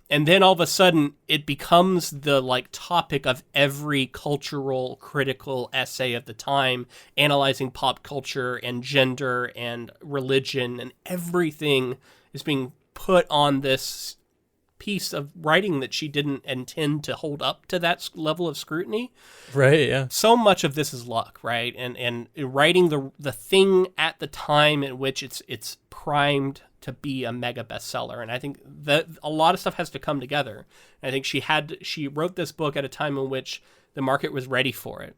and then all of a sudden it becomes the like topic of every cultural critical essay of the time, analyzing pop culture and gender and religion, and everything is being put on this piece of writing that she didn't intend to hold up to that level of scrutiny. Right, yeah. So much of this is luck, right? And writing the thing at the time in which it's primed to be a mega bestseller. And I think that a lot of stuff has to come together. And I think she wrote this book at a time in which the market was ready for it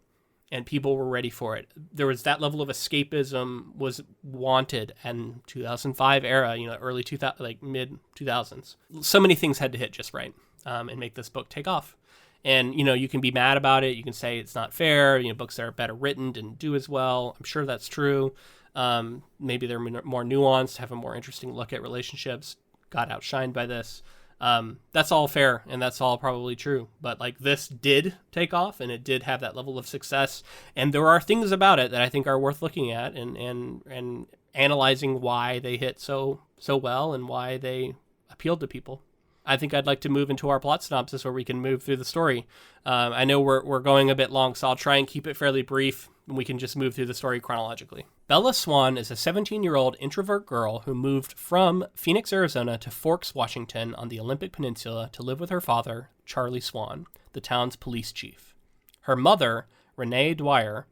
and people were ready for it. There was that level of escapism was wanted in 2005 era, early 2000, like mid 2000s. So many things had to hit just right and make this book take off. And, you can be mad about it. You can say it's not fair. Books that are better written didn't do as well. I'm sure that's true. Maybe they're more nuanced, have a more interesting look at relationships, got outshined by this. That's all fair, and that's all probably true. But like this did take off, and it did have that level of success. And there are things about it that I think are worth looking at and analyzing why they hit so well and why they appealed to people. I think I'd like to move into our plot synopsis where we can move through the story. I know we're going a bit long, so I'll try and keep it fairly brief, and we can just move through the story chronologically. Bella Swan is a 17-year-old introvert girl who moved from Phoenix, Arizona to Forks, Washington on the Olympic Peninsula to live with her father, Charlie Swan, the town's police chief. Her mother, Renee Dwyer,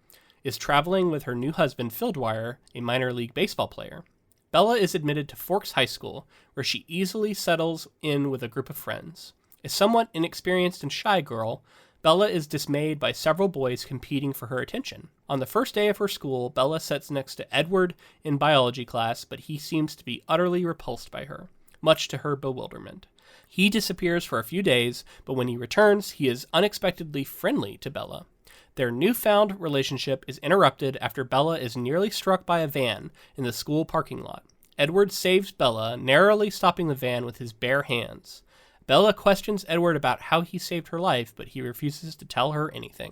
is traveling with her new husband, Phil Dwyer, a minor league baseball player. Bella is admitted to Forks High School, where she easily settles in with a group of friends. A somewhat inexperienced and shy girl, Bella is dismayed by several boys competing for her attention. On the first day of her school, Bella sits next to Edward in biology class, but he seems to be utterly repulsed by her, much to her bewilderment. He disappears for a few days, but when he returns, he is unexpectedly friendly to Bella. Their newfound relationship is interrupted after Bella is nearly struck by a van in the school parking lot. Edward saves Bella, narrowly stopping the van with his bare hands. Bella questions Edward about how he saved her life, but he refuses to tell her anything.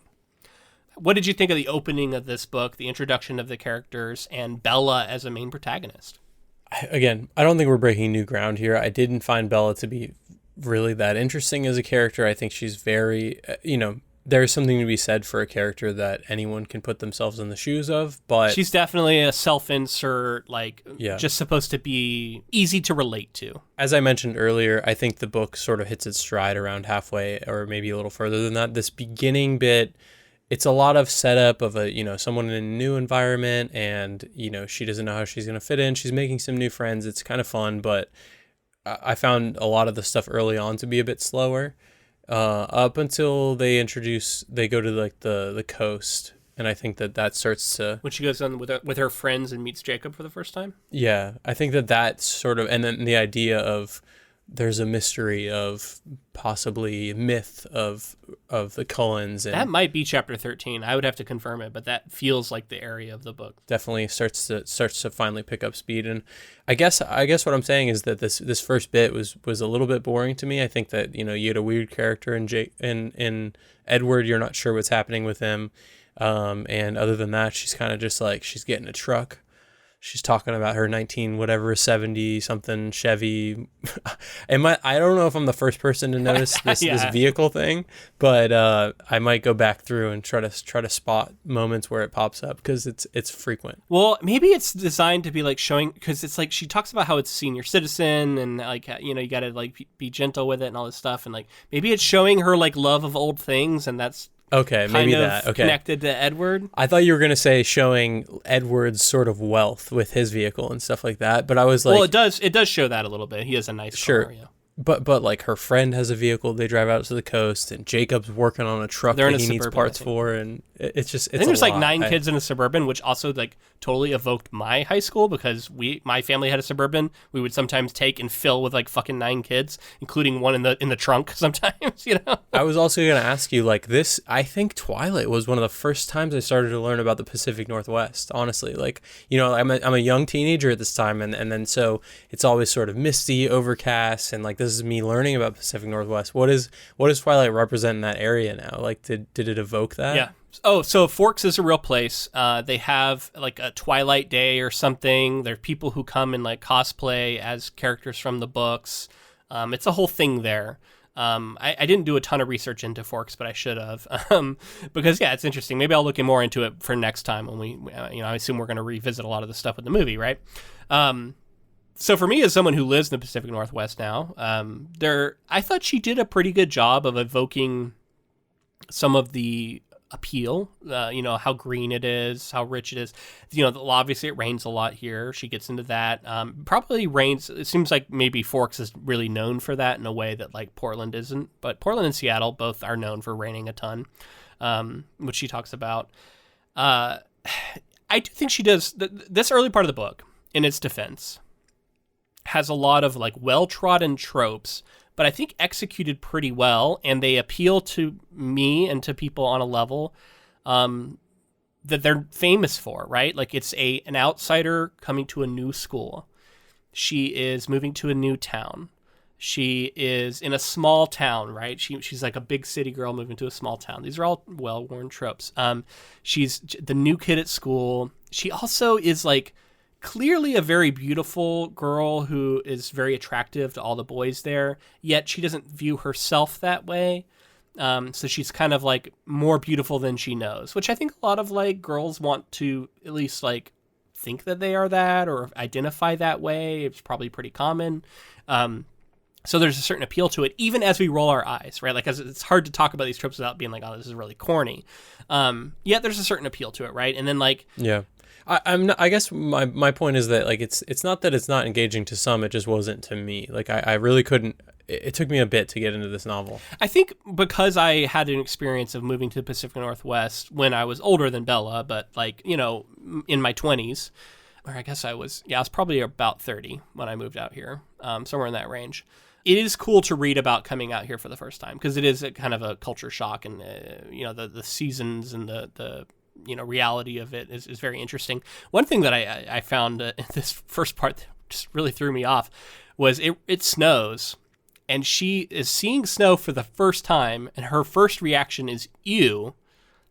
What did you think of the opening of this book, the introduction of the characters, and Bella as a main protagonist? Again, I don't think we're breaking new ground here. I didn't find Bella to be really that interesting as a character. I think she's very, there's something to be said for a character that anyone can put themselves in the shoes of, but she's definitely a self-insert, just supposed to be easy to relate to. As I mentioned earlier, I think the book sort of hits its stride around halfway, or maybe a little further than that. This beginning bit, it's a lot of setup of someone in a new environment, and she doesn't know how she's going to fit in. She's making some new friends. It's kind of fun, but I found a lot of the stuff early on to be a bit slower, up until they go to the coast, and I think that starts to, when she goes on with her friends and meets Jacob for the first time. Yeah, I think that sort of, and then the idea of there's a mystery of possibly myth of the Cullens, and that might be chapter 13. I would have to confirm it, but that feels like the area of the book. Definitely starts to finally pick up speed. And I guess what I'm saying is that this first bit was a little bit boring to me. I think that you had a weird character in Edward. You're not sure what's happening with him, and other than that, she's kind of just like, she's getting a truck. She's talking about her 70 something Chevy. I don't know if I'm the first person to notice this vehicle thing, but I might go back through and try to spot moments where it pops up, because it's frequent. Well, maybe it's designed to be like showing, because it's like she talks about how it's senior citizen, and like you got to like be gentle with it and all this stuff, and like maybe it's showing her like love of old things, and that's okay, maybe that. Okay, connected to Edward. I thought you were gonna say showing Edward's sort of wealth with his vehicle and stuff like that, but I was like, well, it does show that a little bit. He has a nice car, yeah. But like her friend has a vehicle. They drive out to the coast, and Jacob's working on a truck that he needs parts for, and it's just. I think there's like 9 kids in a Suburban, which also like totally evoked my high school, because my family had a Suburban. We would sometimes take and fill with like fucking 9 kids, including one in the trunk sometimes. I was also gonna ask you, like, this. I think Twilight was one of the first times I started to learn about the Pacific Northwest. Honestly, like, I'm a young teenager at this time, and then so it's always sort of misty, overcast, and like this is me learning about Pacific Northwest. What does Twilight represent in that area now? Like, did it evoke that? Yeah. Oh, so Forks is a real place. They have like a Twilight Day or something. There are people who come and like cosplay as characters from the books. It's a whole thing there. I didn't do a ton of research into Forks, but I should have, because it's interesting. Maybe I'll look more into it for next time when we I assume we're going to revisit a lot of the stuff with the movie, right? So for me, as someone who lives in the Pacific Northwest now, I thought she did a pretty good job of evoking some of the appeal, how green it is, how rich it is. Obviously it rains a lot here. She gets into that. Probably rains. It seems like maybe Forks is really known for that in a way that like Portland isn't. But Portland and Seattle both are known for raining a ton, which she talks about. I do think she does this early part of the book, in its defense, has a lot of like well-trodden tropes, but I think executed pretty well, and they appeal to me and to people on a level that they're famous for, right? Like, it's an outsider coming to a new school. She is moving to a new town. She is in a small town, right? She's like a big city girl moving to a small town. These are all well-worn tropes. She's the new kid at school. She also is like clearly a very beautiful girl who is very attractive to all the boys there, yet she doesn't view herself that way. So she's kind of like more beautiful than she knows, which I think a lot of like girls want to at least like think that they are that or identify that way. It's probably pretty common. So there's a certain appeal to it, even as we roll our eyes, right? Like, as it's hard to talk about these tropes without being like, oh, this is really corny. Yet there's a certain appeal to it, right? And then like, yeah. I guess my point is that like it's not that it's not engaging to some, it just wasn't to me. Like I really couldn't. It took me a bit to get into this novel. I think because I had an experience of moving to the Pacific Northwest when I was older than Bella, but like in my 20s, or I guess I was probably about 30 when I moved out here, somewhere in that range. It is cool to read about coming out here for the first time, because it is a kind of a culture shock, and the seasons and the reality of it is very interesting. One thing that I found in this first part that just really threw me off was it snows, and she is seeing snow for the first time, and her first reaction is, ew,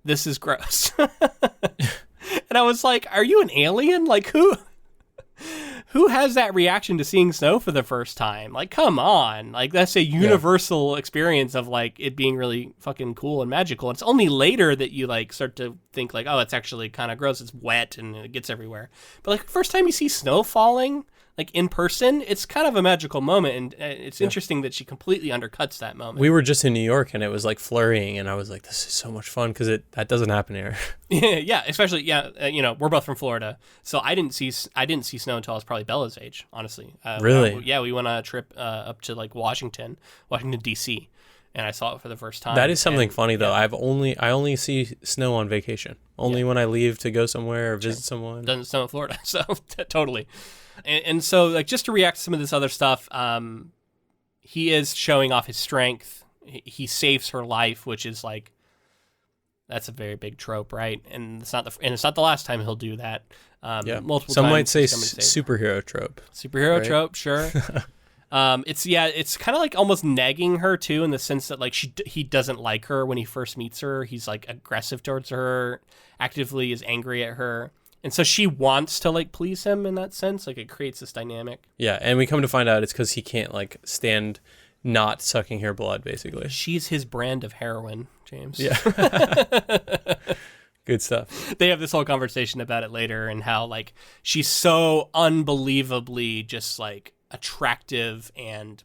this is gross. And I was like, are you an alien? Like, who has that reaction to seeing snow for the first time? Like, come on. Like, that's a universal experience of, like, it being really fucking cool and magical. It's only later that you, like, start to think, like, oh, it's actually kind of gross. It's wet and it gets everywhere. But, like, first time you see snow falling, like, in person, it's kind of a magical moment. And it's interesting that she completely undercuts that moment. We were just in New York, and it was, like, flurrying, and I was like, this is so much fun, because that doesn't happen here. Yeah, especially, you know, we're both from Florida, so I didn't see snow until I was probably Bella's age, honestly. Really? We went on a trip up to, like, Washington, D.C., and I saw it for the first time. That is something funny, though. I only see snow on vacation. Only when I leave to go somewhere or visit someone. Doesn't snow in Florida, so totally. And so, like, just to react to some of this other stuff, he is showing off his strength. He saves her life, which is, like, that's a very big trope, right? And it's not the last time he'll do that. Multiple times. Some might say superhero trope. Superhero trope, sure. It's kind of like almost nagging her too, in the sense that, like, he doesn't like her when he first meets her. He's, like, aggressive towards her, actively is angry at her. And so she wants to, like, please him in that sense. Like, it creates this dynamic. Yeah, and we come to find out it's because he can't, like, stand not sucking her blood, basically. She's his brand of heroin, James. Yeah. Good stuff. They have this whole conversation about it later, and how, like, she's so unbelievably just, like, attractive, and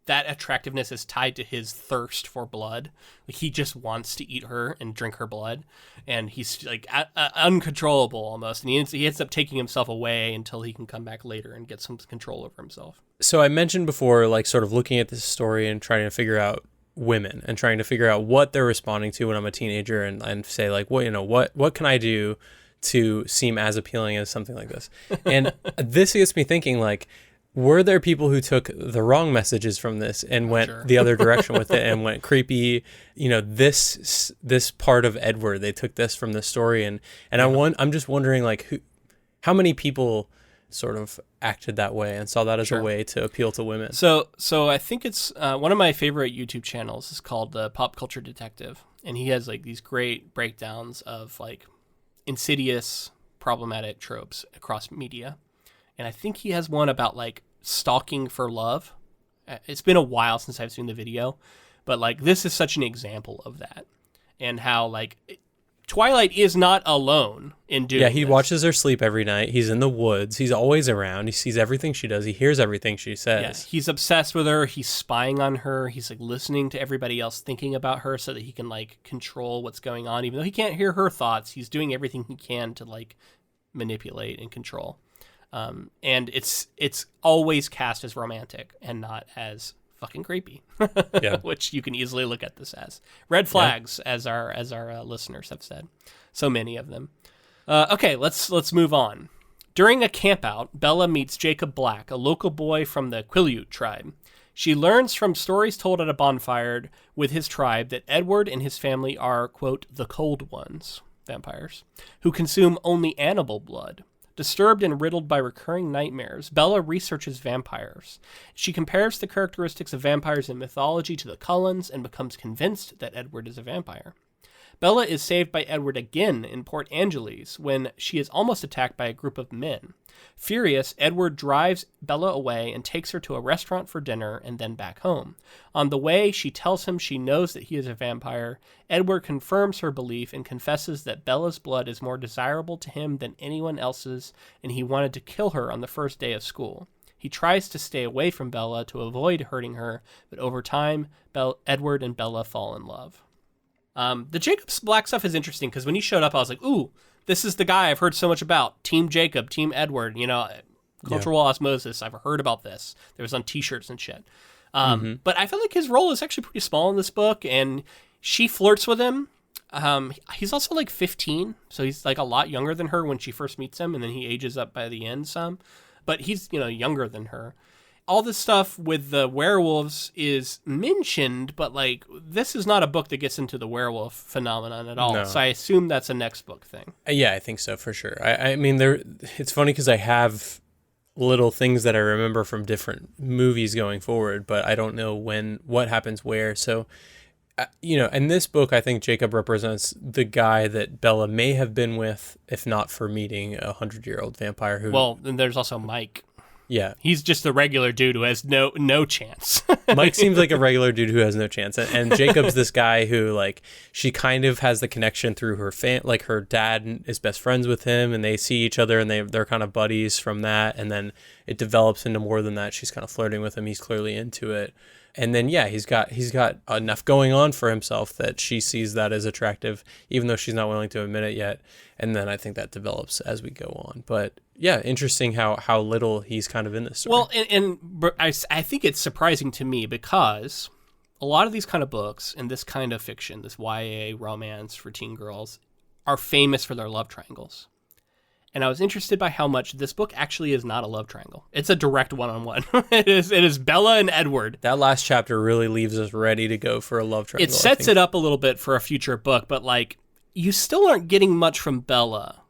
that attractiveness is tied to his thirst for blood. Like, he just wants to eat her and drink her blood, and he's, like, uncontrollable almost, and he ends up taking himself away until he can come back later and get some control over himself. So I mentioned before, like, sort of looking at this story and trying to figure out women and trying to figure out what they're responding to when I'm a teenager, and say, like, well, you know, what can I do to seem as appealing as something like this? And this gets me thinking, like, were there people who took the wrong messages from this and went the other direction with it and went creepy? You know, this part of Edward, they took this from the story, and I'm just wondering, like, how many people sort of acted that way and saw that as a way to appeal to women. So I think it's one of my favorite YouTube channels is called the Pop Culture Detective, and he has, like, these great breakdowns of, like, insidious, problematic tropes across media. And I think he has one about, like, stalking for love. It's been a while since I've seen the video, but, like, this is such an example of that, and how, like, Twilight is not alone in doing he watches her sleep every night. He's in the woods. He's always around. He sees everything she does. He hears everything she says. Yes, he's obsessed with her. He's spying on her. He's, like, listening to everybody else thinking about her so that he can, like, control what's going on. Even though he can't hear her thoughts, he's doing everything he can to, like, manipulate and control. And it's always cast as romantic and not as fucking creepy, which you can easily look at this as red flags, as our listeners have said, so many of them. Okay, let's move on. During a campout, Bella meets Jacob Black, a local boy from the Quileute tribe. She learns from stories told at a bonfire with his tribe that Edward and his family are, quote, the cold ones, vampires, who consume only animal blood. Disturbed and riddled by recurring nightmares, Bella researches vampires. She compares the characteristics of vampires in mythology to the Cullens and becomes convinced that Edward is a vampire. Bella is saved by Edward again in Port Angeles when she is almost attacked by a group of men. Furious, Edward drives Bella away and takes her to a restaurant for dinner and then back home. On the way, she tells him she knows that he is a vampire. Edward confirms her belief and confesses that Bella's blood is more desirable to him than anyone else's, and he wanted to kill her on the first day of school. He tries to stay away from Bella to avoid hurting her, but over time, Edward and Bella fall in love. The Jacob Black stuff is interesting because when he showed up, I was like, ooh, this is the guy I've heard so much about. Team Jacob, Team Edward, you know, cultural osmosis. I've heard about this. There was on t-shirts and shit. But I feel like his role is actually pretty small in this book, and she flirts with him. He's also like 15, so he's like a lot younger than her when she first meets him, and then he ages up by the end some. But he's, you know, younger than her. All this stuff with the werewolves is mentioned, but, like, this is not a book that gets into the werewolf phenomenon at all. No. So I assume that's a next book thing. Yeah, I think so for sure. I mean, it's funny because I have little things that I remember from different movies going forward, but I don't know what happens where. So, in this book, I think Jacob represents the guy that Bella may have been with, if not for meeting a 100-year-old vampire who... Well, then there's also Mike. Yeah. He's just a regular dude who has no chance. Mike seems like a regular dude who has no chance. And Jacob's this guy who, like, she kind of has the connection through her like, her dad is best friends with him, and they see each other, and they're kind of buddies from that. And then it develops into more than that. She's kind of flirting with him. He's clearly into it. And then, yeah, he's got enough going on for himself that she sees that as attractive, even though she's not willing to admit it yet. And then I think that develops as we go on. But yeah, interesting how little he's kind of in this story. Well, and I think it's surprising to me because a lot of these kind of books and this kind of fiction, this YA romance for teen girls, are famous for their love triangles. And I was interested by how much this book actually is not a love triangle. It's a direct one-on-one. It is Bella and Edward. That last chapter really leaves us ready to go for a love triangle. It sets it up a little bit for a future book, but like you still aren't getting much from Bella.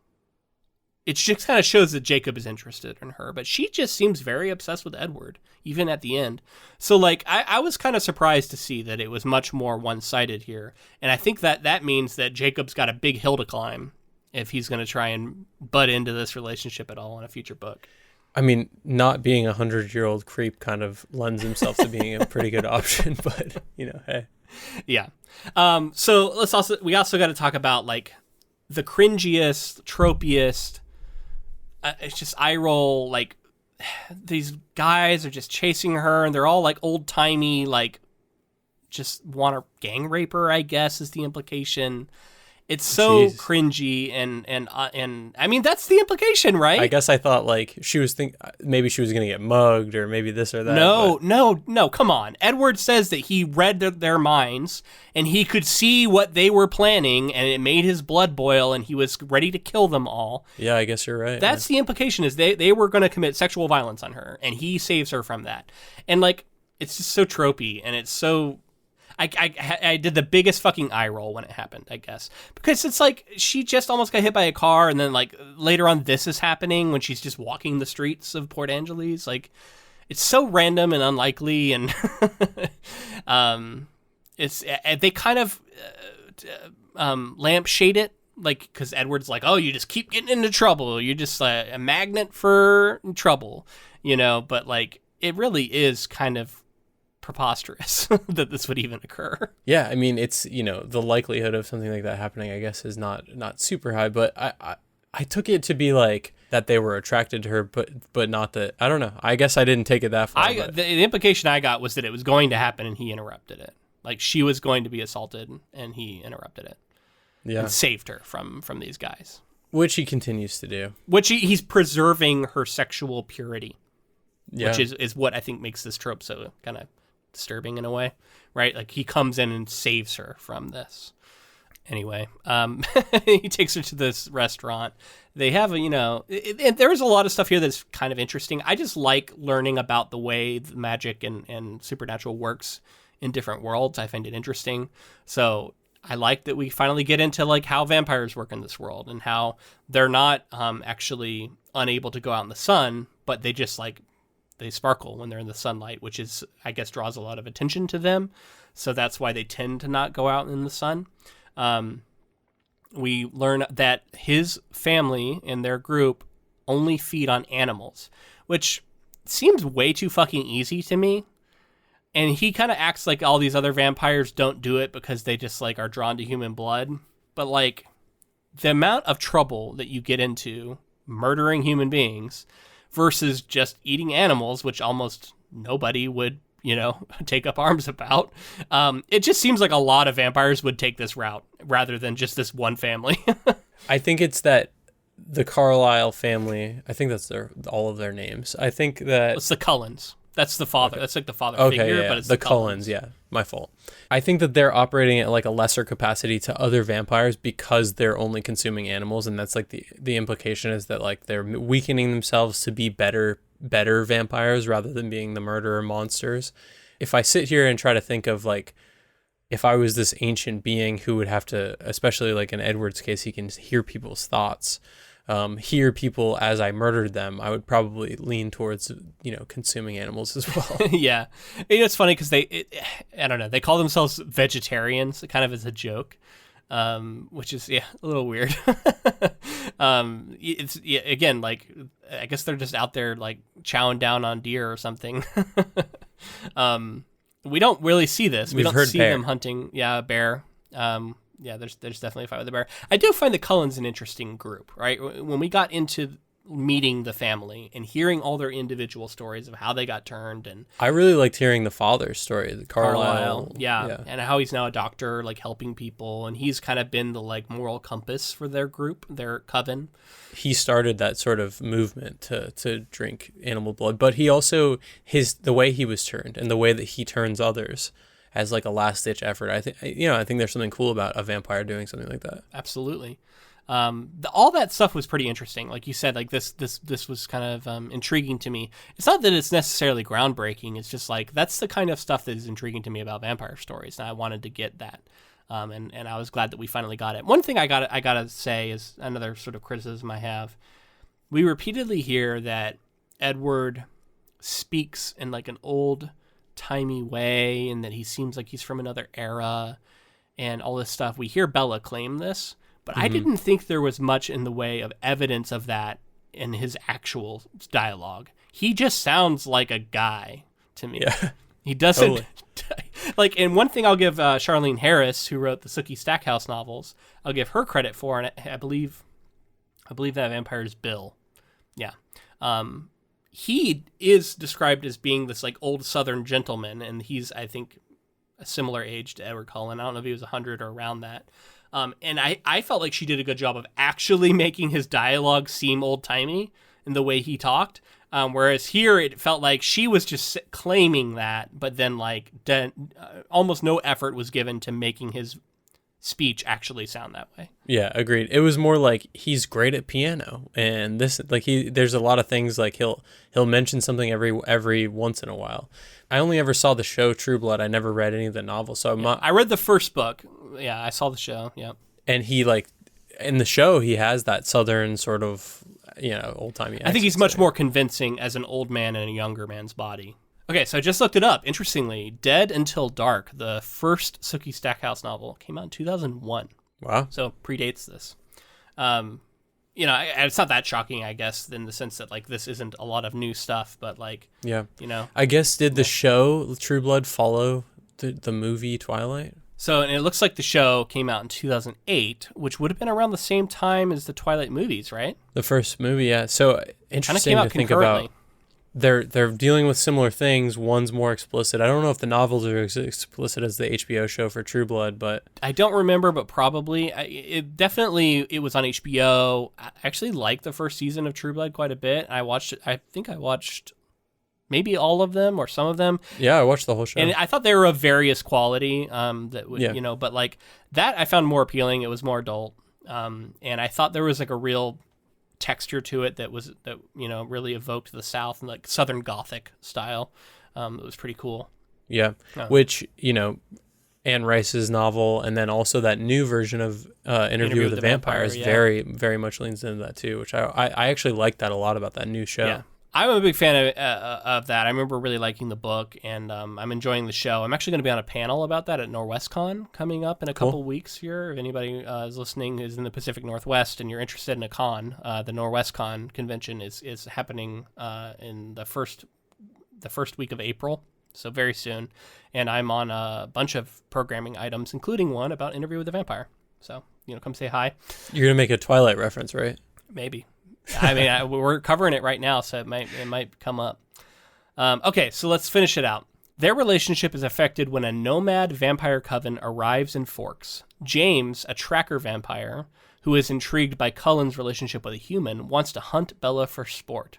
It just kind of shows that Jacob is interested in her, but she just seems very obsessed with Edward, even at the end. So like I was kind of surprised to see that it was much more one-sided here. And I think that means that Jacob's got a big hill to climb if he's going to try and butt into this relationship at all in a future book. I mean, not being a 100-year-old creep kind of lends himself to being a pretty good option, but hey. Yeah. So we also got to talk about like the cringiest, tropiest, it's just eye roll, like these guys are just chasing her and they're all like old timey, like just want to gang rape her, I guess is the implication. It's so cringy and I mean that's the implication, right? I guess I thought like maybe she was gonna get mugged or maybe this or that. No, come on. Edward says that he read their minds and he could see what they were planning and it made his blood boil and he was ready to kill them all. Yeah, I guess you're right. That's the implication is they were gonna commit sexual violence on her and he saves her from that. And like it's just so tropey and it's so. I did the biggest fucking eye roll when it happened, I guess. Because it's like she just almost got hit by a car and then like later on this is happening when she's just walking the streets of Port Angeles. Like it's so random and unlikely and they kind of lampshade it like because Edward's like, oh, you just keep getting into trouble. You're just a magnet for trouble, but like it really is kind of preposterous that this would even occur. Yeah, I mean, it's, the likelihood of something like that happening, I guess, is not super high, but I took it to be like that they were attracted to her, but not that, I don't know. I guess I didn't take it that far. The implication I got was that it was going to happen and he interrupted it. Like she was going to be assaulted and he interrupted it. Yeah. And saved her from these guys. Which he continues to do. Which he's preserving her sexual purity. Yeah. Which is what I think makes this trope so kind of disturbing in a way, right? Like he comes in and saves her from this. Anyway, he takes her to this restaurant. They have there's a lot of stuff here that's kind of interesting. I just like learning about the way the magic and supernatural works in different worlds. I find it interesting. So I like that we finally get into like how vampires work in this world and how they're not actually unable to go out in the sun, but they just like they sparkle when they're in the sunlight, which is, I guess, draws a lot of attention to them. So that's why they tend to not go out in the sun. We learn that his family and their group only feed on animals, which seems way too fucking easy to me. And he kind of acts like all these other vampires don't do it because they just like are drawn to human blood. But like the amount of trouble that you get into murdering human beings versus just eating animals, which almost nobody would, take up arms about. It just seems like a lot of vampires would take this route rather than just this one family. I think it's that the Carlisle family, I think that's all of their names. I think that... It's the Cullens. That's the father. Okay. That's like the father figure, yeah. But it's the Cullens. Yeah, my fault. I think that they're operating at like a lesser capacity to other vampires because they're only consuming animals, and that's like the implication is that like they're weakening themselves to be better vampires rather than being the murderer monsters. If I sit here and try to think of like if I was this ancient being who would have to, especially like in Edward's case, he can hear people's thoughts. hear people as I murdered them, I would probably lean towards, consuming animals as well. Yeah. It's funny because I don't know, they call themselves vegetarians kind of as a joke, which is, a little weird. It's again, like, I guess they're just out there like chowing down on deer or something. We don't really see this. We don't see bear. them hunting. Yeah, bear. There's definitely a fight with the bear. I do find the Cullens an interesting group, right? When we got into meeting the family and hearing all their individual stories of how they got turned, and I really liked hearing the father's story, the Carlisle. Yeah, and how he's now a doctor, like helping people, and he's kind of been the like moral compass for their group, their coven. He started that sort of movement to drink animal blood, but he also the way he was turned and the way that he turns others as like a last ditch effort. I think there's something cool about a vampire doing something like that. Absolutely. All that stuff was pretty interesting. Like you said, like this was kind of intriguing to me. It's not that it's necessarily groundbreaking. It's just like that's the kind of stuff that is intriguing to me about vampire stories, and I wanted to get that. And I was glad that we finally got it. One thing I gotta say is another sort of criticism I have. We repeatedly hear that Edward speaks in like an old-timey way, and that he seems like he's from another era, and all this stuff. We hear Bella claim this. But I didn't think there was much in the way of evidence of that in his actual dialogue. He just sounds like a guy to me. Yeah, he doesn't like. And one thing I'll give Charlene Harris, who wrote the Sookie Stackhouse novels, I'll give her credit for, and I believe that vampire is Bill. Yeah, he is described as being this like old Southern gentleman, and he's, I think, a similar age to Edward Cullen. I don't know if he was 100 or around that. And I felt like she did a good job of actually making his dialogue seem old-timey in the way he talked. Whereas here it felt like she was just claiming that, but then almost no effort was given to making his speech actually sound that way. Yeah, agreed. It was more like he's great at piano, and this there's a lot of things like he'll mention something every once in a while. I only ever saw the show True Blood. I never read any of the novels, so I read the first book. Yeah, I saw the show. Yeah, and he in the show he has that Southern sort of old timey. I think he's much more convincing as an old man in a younger man's body. Okay, so I just looked it up. Interestingly, Dead Until Dark, the first Sookie Stackhouse novel, came out in 2001. Wow. So predates this. It's not that shocking, I guess, in the sense that like this isn't a lot of new stuff, but like, I guess did the show True Blood follow the movie Twilight? So, and it looks like the show came out in 2008, which would have been around the same time as the Twilight movies, right? The first movie, yeah. So interesting to think concurrently. About. They're dealing with similar things. One's more explicit. I don't know if the novels are as explicit as the HBO show for True Blood, but I don't remember, but probably it was on HBO. I actually liked the first season of True Blood quite a bit. I think I watched maybe all of them or some of them. Yeah, I watched the whole show, and I thought they were of various quality. But like that I found more appealing. It was more adult, and I thought there was like a real texture to it that really evoked the South and like Southern Gothic style. It was pretty cool. Yeah, which Anne Rice's novel, and then also that new version of Interview with the Vampire is very, very much leans into that too, which I actually like that a lot about that new show. Yeah. I'm a big fan of that. I remember really liking the book, and I'm enjoying the show. I'm actually going to be on a panel about that at NorwestCon coming up in a couple weeks here. If anybody is listening is in the Pacific Northwest and you're interested in a con, the NorwestCon convention is happening in the first week of April, so very soon. And I'm on a bunch of programming items, including one about Interview with the Vampire. So, come say hi. You're going to make a Twilight reference, right? Maybe. I mean, we're covering it right now, so it might come up. Okay, so let's finish it out. Their relationship is affected when a nomad vampire coven arrives in Forks. James, a tracker vampire, who is intrigued by Cullen's relationship with a human, wants to hunt Bella for sport.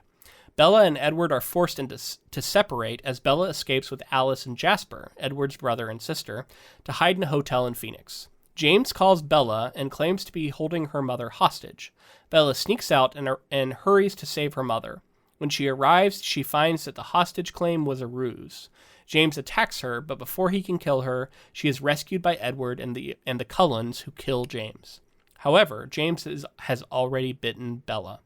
Bella and Edward are forced to separate as Bella escapes with Alice and Jasper, Edward's brother and sister, to hide in a hotel in Phoenix. James calls Bella and claims to be holding her mother hostage. Bella sneaks out and hurries to save her mother. When she arrives, she finds that the hostage claim was a ruse. James attacks her, but before he can kill her, she is rescued by Edward and the Cullens, who kill James. However, James has already bitten Bella.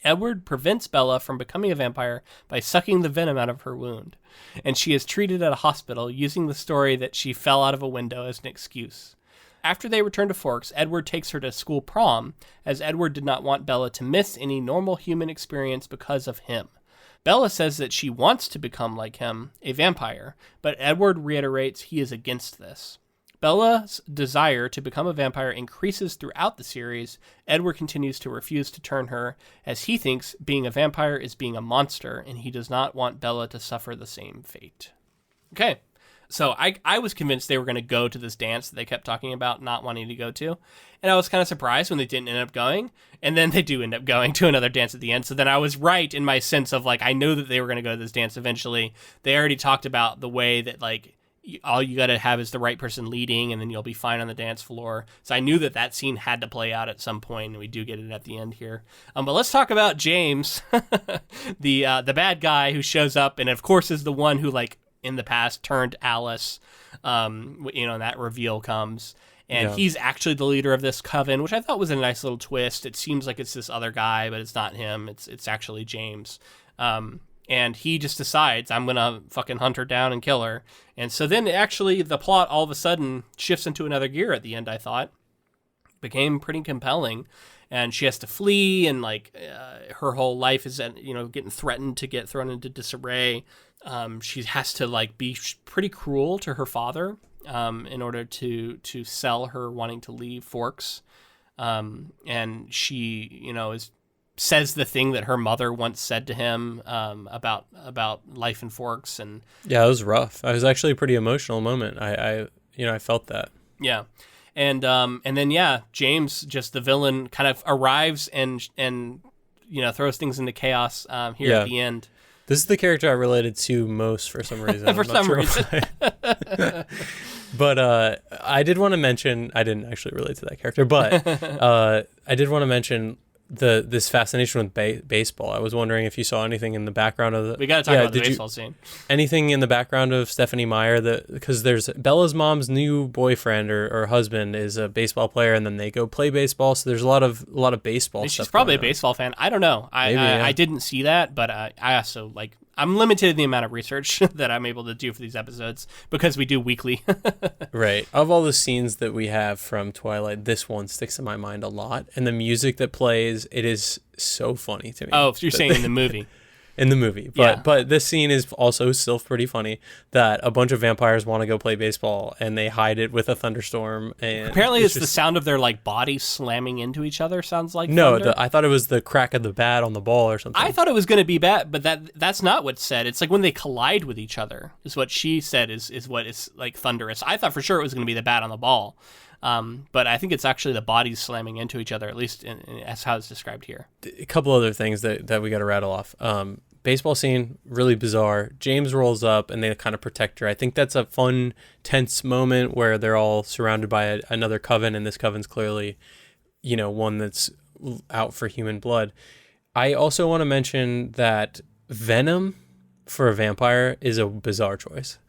Edward prevents Bella from becoming a vampire by sucking the venom out of her wound, and she is treated at a hospital using the story that she fell out of a window as an excuse. After they return to Forks, Edward takes her to school prom, as Edward did not want Bella to miss any normal human experience because of him. Bella says that she wants to become like him, a vampire, but Edward reiterates he is against this. Bella's desire to become a vampire increases throughout the series. Edward continues to refuse to turn her, as he thinks being a vampire is being a monster, and he does not want Bella to suffer the same fate. Okay, so I was convinced they were going to go to this dance that they kept talking about not wanting to go to, and I was kind of surprised when they didn't end up going, and then they do end up going to another dance at the end, so then I was right in my sense of, like, I know that they were going to go to this dance eventually. They already talked about the way that, like, all you got to have is the right person leading, and then you'll be fine on the dance floor. So I knew that scene had to play out at some point, and we do get it at the end here. But let's talk about James, the bad guy who shows up, and of course is the one who, like, in the past turned Alice. That reveal comes, and he's actually the leader of this coven, which I thought was a nice little twist. It seems like it's this other guy, but it's not him. It's actually James. And he just decides, I'm going to fucking hunt her down and kill her. And so then actually the plot all of a sudden shifts into another gear at the end, I thought. Became pretty compelling. And she has to flee, and like her whole life is getting threatened to get thrown into disarray. She has to like be pretty cruel to her father in order to sell her wanting to leave Forks. And she, says the thing that her mother once said to him about life in Forks. And yeah, it was rough. It was actually a pretty emotional moment. I felt that. Yeah. And then James, just the villain, kind of arrives and throws things into chaos here at the end. This is the character I related to most for some reason. For some reason. But I did want to mention, I didn't actually relate to that character, but I did want to mention this fascination with baseball. I was wondering if you saw anything in the background of the... We got to talk about the baseball scene. Anything in the background of Stephenie Meyer, because there's Bella's mom's new boyfriend or husband is a baseball player, and then they go play baseball. So there's a lot of baseball stuff. She's probably a baseball fan. I don't know. I didn't see that, but I also like... I'm limited in the amount of research that I'm able to do for these episodes because we do weekly. Right. Of all the scenes that we have from Twilight, this one sticks in my mind a lot. And the music that plays, it is so funny to me. Oh, so you're saying in the movie. In the movie. But this scene is also still pretty funny, that a bunch of vampires want to go play baseball and they hide it with a thunderstorm. And apparently it's the sound of their like bodies slamming into each other sounds like thunder. No, I thought it was the crack of the bat on the ball or something. I thought it was going to be bad, but that's not what's said. It's like when they collide with each other is what she said is what is like thunderous. I thought for sure it was going to be the bat on the ball. But I think it's actually the bodies slamming into each other, at least as how it's described here. A couple other things that we got to rattle off. Baseball scene, really bizarre. James rolls up and they kind of protect her. I think that's a fun, tense moment where they're all surrounded by another coven, and this coven's clearly, one that's out for human blood. I also want to mention that venom for a vampire is a bizarre choice.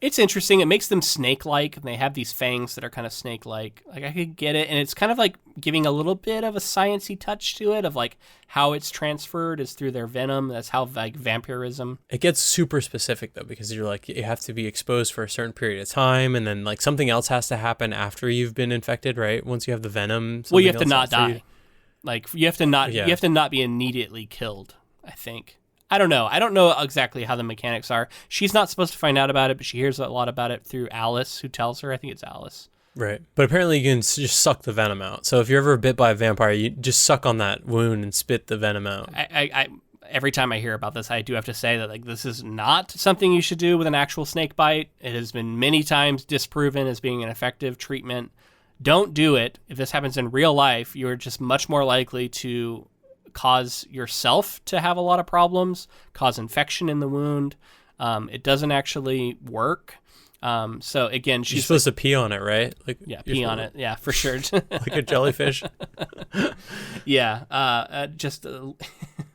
It's interesting. It makes them snake-like, and they have these fangs that are kind of snake-like. Like, I could get it, and it's kind of like giving a little bit of a science-y touch to it, of like how it's transferred is through their venom. That's how like vampirism. It gets super specific though, because you're like, you have to be exposed for a certain period of time, and then like something else has to happen after you've been infected, right? Once you have the venom. Well, you have to not die. Like you have to not be immediately killed, I think. I don't know. I don't know exactly how the mechanics are. She's not supposed to find out about it, but she hears a lot about it through Alice, who tells her. I think it's Alice. Right. But apparently you can just suck the venom out. So if you're ever bit by a vampire, you just suck on that wound and spit the venom out. I every time I hear about this, I do have to say that like this is not something you should do with an actual snake bite. It has been many times disproven as being an effective treatment. Don't do it. If this happens in real life, you're just much more likely to cause yourself to have a lot of problems, cause infection in the wound. It doesn't actually work. So again, she's you're supposed to pee on it, right? Like pee on it. Yeah, for sure. Like a jellyfish. Yeah. Just a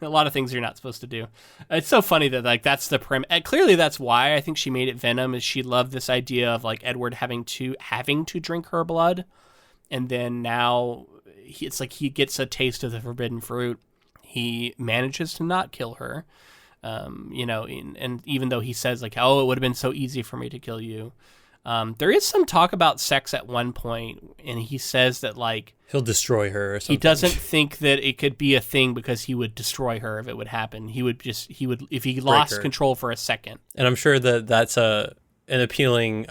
lot of things you're not supposed to do. It's so funny that like that's the clearly that's why I think she made it venom, is she loved this idea of like Edward having to drink her blood. And then now it's like he gets a taste of the forbidden fruit. He manages to not kill her, and even though he says like, oh, it would have been so easy for me to kill you. There is some talk about sex at one point, and he says that like he'll destroy her or something. He doesn't think that it could be a thing because he would destroy her if it would happen. He would if he lost control for a second. And I'm sure that that's an appealing,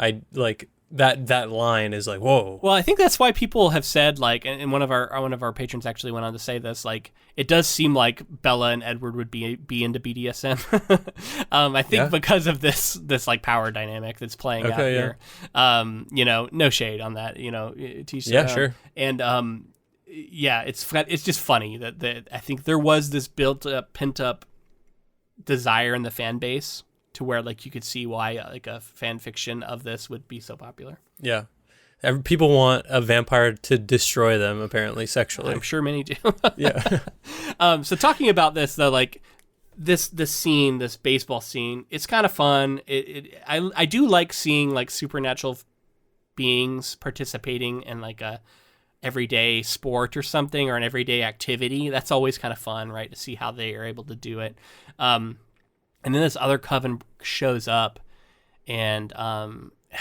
that line is like, whoa. Well, I think that's why people have said like, and one of our patrons actually went on to say this, like, it does seem like Bella and Edward would be into BDSM. I think because of this like power dynamic that's playing out here. No shade on that, sure. And it's just funny that I think there was this built up, pent up desire in the fan base to where like you could see why like a fan fiction of this would be so popular. Yeah. People want a vampire to destroy them, apparently, sexually. I'm sure many do. Yeah. So talking about this, though, like this scene, this baseball scene, it's kind of fun. I do like seeing like supernatural beings participating in like a everyday sport or something, or an everyday activity. That's always kind of fun, right? To see how they are able to do it. And then this other coven shows up, and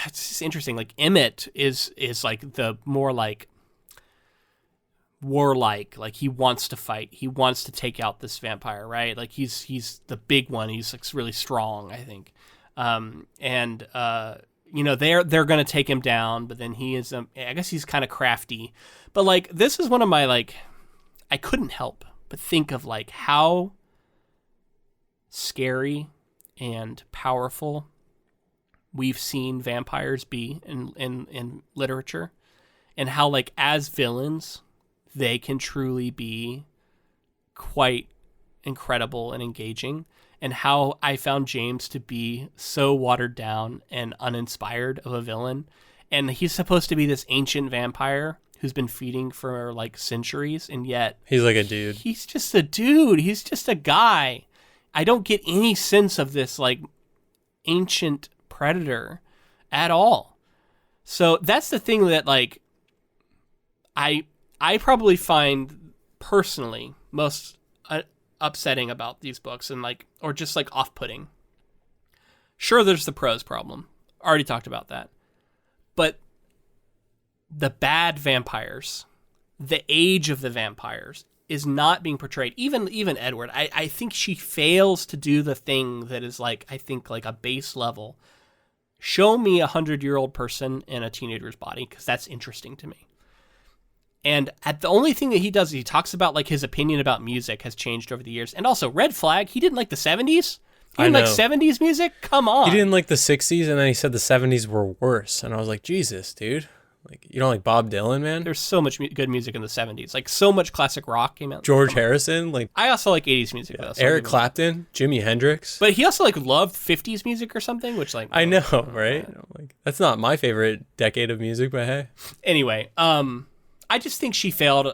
it's just interesting. Like Emmett is like the more like warlike. Like he wants to fight. He wants to take out this vampire, right? Like he's the big one. He's like really strong, I think. They're gonna take him down, but then he is. I guess he's kind of crafty. But like this is one of my like, I couldn't help but think of like how scary and powerful we've seen vampires be in literature, and how like as villains they can truly be quite incredible and engaging, and how I found James to be so watered down and uninspired of a villain. And he's supposed to be this ancient vampire who's been feeding for like centuries, and yet he's like a dude. He's just a dude. He's just a guy. I don't get any sense of this like ancient predator at all. So that's the thing that like I probably find personally most upsetting about these books, and like, or just like off-putting. Sure, there's the prose problem. Already talked about that. But the bad vampires, the age of the vampires, is not being portrayed. Even Edward, I think she fails to do the thing that is like, I think like a base level. Show me 100-year-old person in a teenager's body, because that's interesting to me. And the only thing that he does is he talks about like his opinion about music has changed over the years. And also, red flag, he didn't like the 70s. He didn't like 70s music? Come on. He didn't like the 60s, and then he said the 70s were worse. And I was like, Jesus, dude. Like, you don't like Bob Dylan, man? There's so much good music in the 70s. Like, so much classic rock came out. George Harrison, like, I also like 80s music, though. So Eric Clapton, Jimi Hendrix. But he also, like, loved 50s music or something, which, like... I know, right? Like, that's not my favorite decade of music, but hey. Anyway, I just think she failed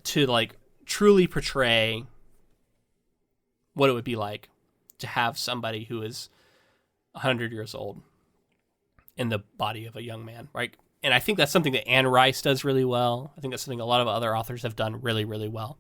to, like, truly portray what it would be like to have somebody who is 100 years old in the body of a young man, right? And I think that's something that Anne Rice does really well. I think that's something a lot of other authors have done really, really well.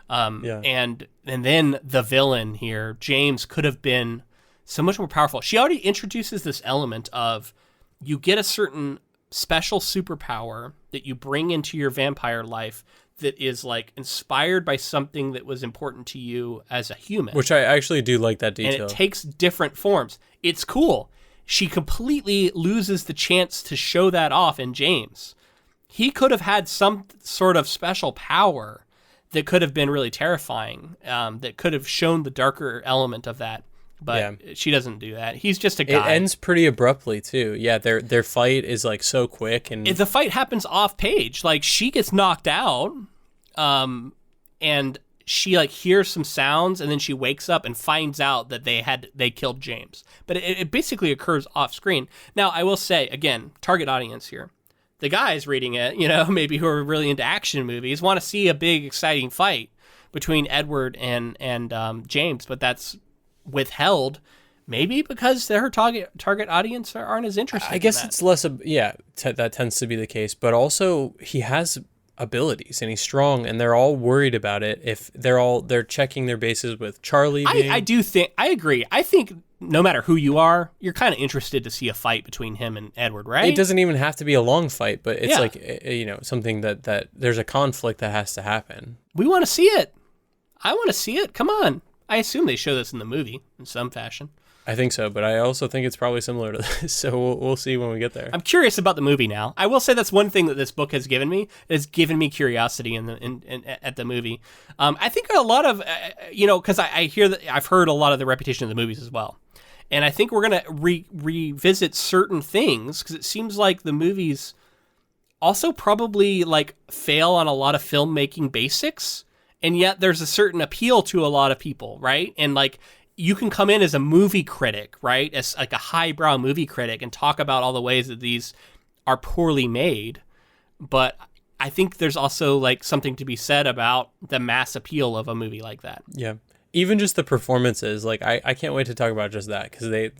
And then the villain here, James, could have been so much more powerful. She already introduces this element of you get a certain special superpower that you bring into your vampire life that is like inspired by something that was important to you as a human. Which I actually do like that detail. And it takes different forms. It's cool. She completely loses the chance to show that off in James. He could have had some sort of special power that could have been really terrifying, that could have shown the darker element of that. But she doesn't do that. He's just a guy. It ends pretty abruptly, too. Yeah, their fight is like so quick. And the fight happens off page. Like, she gets knocked out, and she like hears some sounds, and then she wakes up and finds out that they killed James. But it basically occurs off screen. Now, I will say, again, target audience here. The guys reading it, maybe who are really into action movies, want to see a big, exciting fight between Edward and James, but that's withheld, maybe because their target audience aren't as interested. I guess it's less of, that tends to be the case, but also he has abilities and he's strong, and they're all worried about it. If they're checking their bases with Charlie. I agree. I think no matter who you are, you're kind of interested to see a fight between him and Edward, right? It doesn't even have to be a long fight, but it's something that there's a conflict that has to happen. We want to see it. I want to see it. Come on. I assume they show this in the movie in some fashion. I think so, but I also think it's probably similar to this, so we'll see when we get there. I'm curious about the movie now. I will say that's one thing that this book has given me. It's given me curiosity at the movie. I think a lot of, because I hear that I've heard a lot of the reputation of the movies as well. And I think we're going to revisit certain things because it seems like the movies also probably like fail on a lot of filmmaking basics. And yet there's a certain appeal to a lot of people, right? And like, you can come in as a movie critic, right? As like a highbrow movie critic and talk about all the ways that these are poorly made. But I think there's also like something to be said about the mass appeal of a movie like that. Yeah. Even just the performances, like I can't wait to talk about just that because they,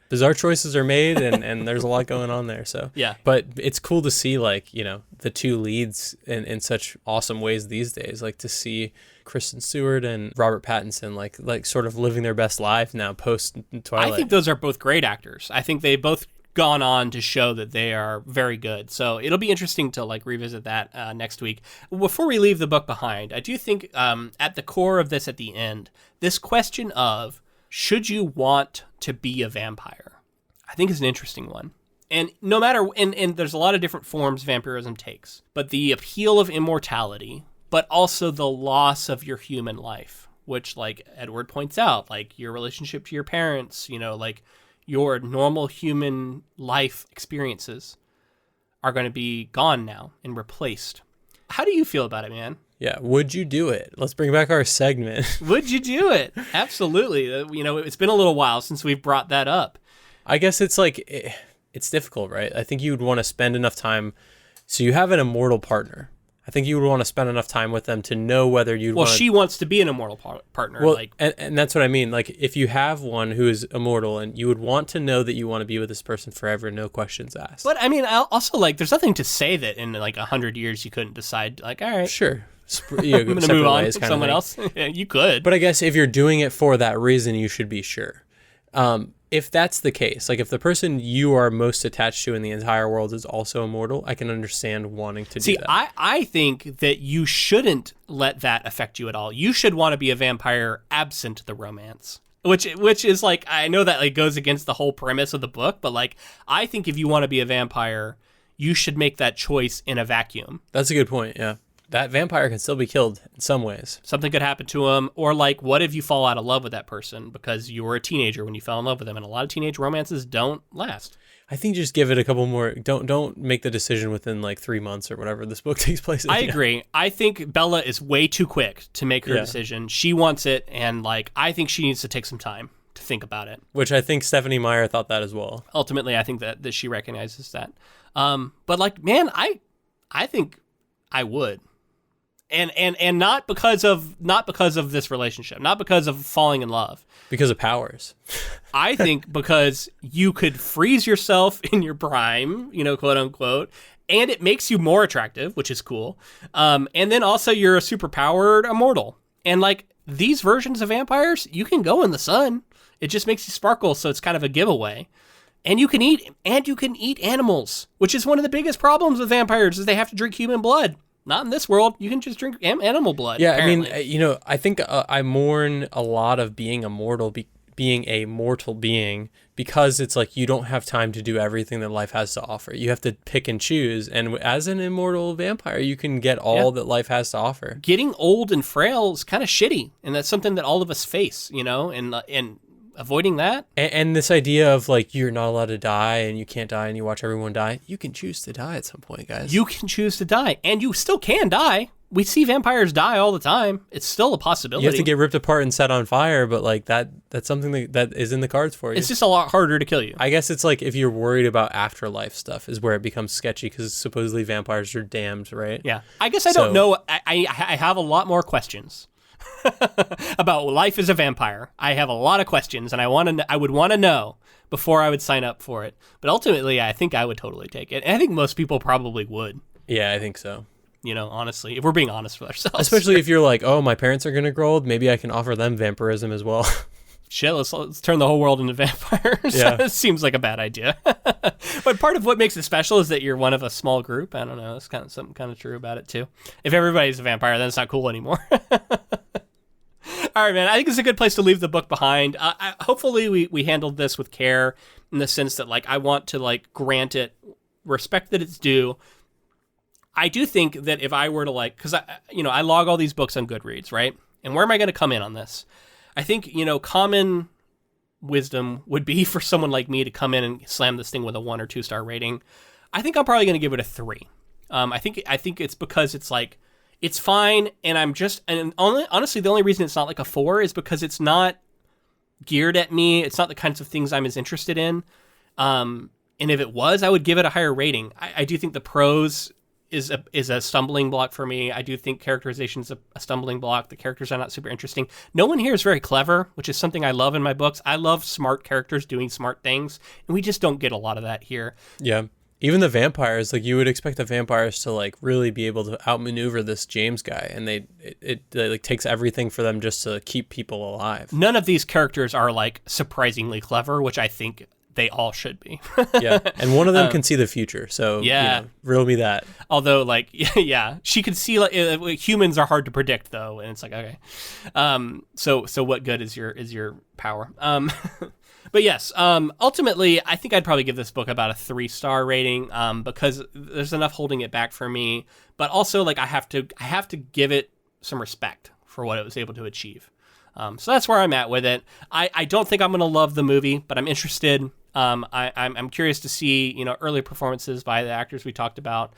bizarre choices are made and there's a lot going on there. So yeah, but it's cool to see like, the two leads in such awesome ways these days, like to see Kristen Stewart and Robert Pattinson like sort of living their best life now post Twilight. I think those are both great actors. I think they both gone on to show that they are very good. So it'll be interesting to like revisit that next week. Before we leave the book behind, I do think at the core of this at the end, this question of should you want to be a vampire, I think is an interesting one. And no matter, and there's a lot of different forms vampirism takes, but the appeal of immortality, but also the loss of your human life, which like Edward points out, like your relationship to your parents, like your normal human life experiences are going to be gone now and replaced. How do you feel about it, man? Yeah. Would you do it? Let's bring back our segment. Would you do it? Absolutely. It's been a little while since we've brought that up. I guess it's like, it's difficult, right? I think you would want to spend enough time. So you have an immortal partner. I think you would want to spend enough time with them to know whether you'd want to... Well, she wants to be an immortal partner. Well, and that's what I mean. Like, if you have one who is immortal, and you would want to know that you want to be with this person forever, no questions asked. But, I mean, also, like, there's nothing to say that in, like, 100 years you couldn't decide, like, all right. Sure. I'm going to move on to someone else. Yeah, you could. But I guess if you're doing it for that reason, you should be sure. If that's the case, like if the person you are most attached to in the entire world is also immortal, I can understand wanting to do that. See, I think that you shouldn't let that affect you at all. You should want to be a vampire absent the romance. Which is like, I know that like goes against the whole premise of the book, but like I think if you want to be a vampire, you should make that choice in a vacuum. That's a good point, yeah. That vampire can still be killed in some ways. Something could happen to him. Or like, what if you fall out of love with that person because you were a teenager when you fell in love with them? And a lot of teenage romances don't last. I think just give it a couple more. Don't make the decision within like 3 months or whatever this book takes place in. I agree. I think Bella is way too quick to make her decision. She wants it. And like, I think she needs to take some time to think about it. Which I think Stephenie Meyer thought that as well. Ultimately, I think that she recognizes that. But like, man, I think I would. And not because of this relationship, not because of falling in love. Because of powers. I think because you could freeze yourself in your prime, quote unquote, and it makes you more attractive, which is cool. And then also you're a superpowered immortal. And like these versions of vampires, you can go in the sun. It just makes you sparkle, so it's kind of a giveaway. And you can eat animals, which is one of the biggest problems with vampires is they have to drink human blood. Not in this world. You can just drink animal blood. Yeah, apparently. I mean, I think I mourn a lot of being immortal, being a mortal being, because it's like you don't have time to do everything that life has to offer. You have to pick and choose. And as an immortal vampire, you can get all that life has to offer. Getting old and frail is kind of shitty. And that's something that all of us face, and avoiding that. And this idea of like you're not allowed to die and you can't die and you watch everyone die. You can choose to die at some point, guys. You can choose to die, and you still can die. We see vampires die all the time. It's still a possibility. You have to get ripped apart and set on fire, but like that's something that is in the cards for you. It's just a lot harder to kill you. I guess it's like if you're worried about afterlife stuff is where it becomes sketchy because supposedly vampires are damned, right? Yeah. I guess I don't know. I have a lot more questions. About life as a vampire. I have a lot of questions, and I would want to know before I would sign up for it. But ultimately, I think I would totally take it, and I think most people probably would. Yeah, I think so. honestly, if we're being honest with ourselves. Especially if you're like, oh, my parents are going to grow old, maybe I can offer them vampirism as well. Shit, let's turn the whole world into vampires. Yeah. It seems like a bad idea. But part of what makes it special is that you're one of a small group. I don't know. It's kind of something kind of true about it, too. If everybody's a vampire, then it's not cool anymore. All right, man. I think it's a good place to leave the book behind. Hopefully, we handled this with care in the sense that, I want to, grant it respect that it's due. I do think that if I were to, because, I log all these books on Goodreads, right? And where am I going to come in on this? I think, common wisdom would be for someone like me to come in and slam this thing with a 1 or 2 star rating. I think I'm probably going to give it a 3. I think it's because it's it's fine, and honestly, the only reason it's not a 4 is because it's not geared at me. It's not the kinds of things I'm as interested in. And if it was, I would give it a higher rating. I do think the prose is a stumbling block for me. I do think characterization is a stumbling block. The characters are not super interesting. No one here is very clever, which is something I love in my books. I love smart characters doing smart things, and we just don't get a lot of that here. Yeah. Even the vampires, you would expect the vampires to really be able to outmaneuver this James guy, and it takes everything for them just to keep people alive. None of these characters are surprisingly clever, which I think they all should be. Yeah, and one of them can see the future, so yeah, riddle me that. Although, yeah, she could see. Humans are hard to predict, though, and it's okay. So what good is your power? But yes, ultimately, I think I'd probably give this book about a 3-star rating, because there's enough holding it back for me. But also, I have to give it some respect for what it was able to achieve. So that's where I'm at with it. I don't think I'm going to love the movie, but I'm interested. I'm curious to see, early performances by the actors we talked about.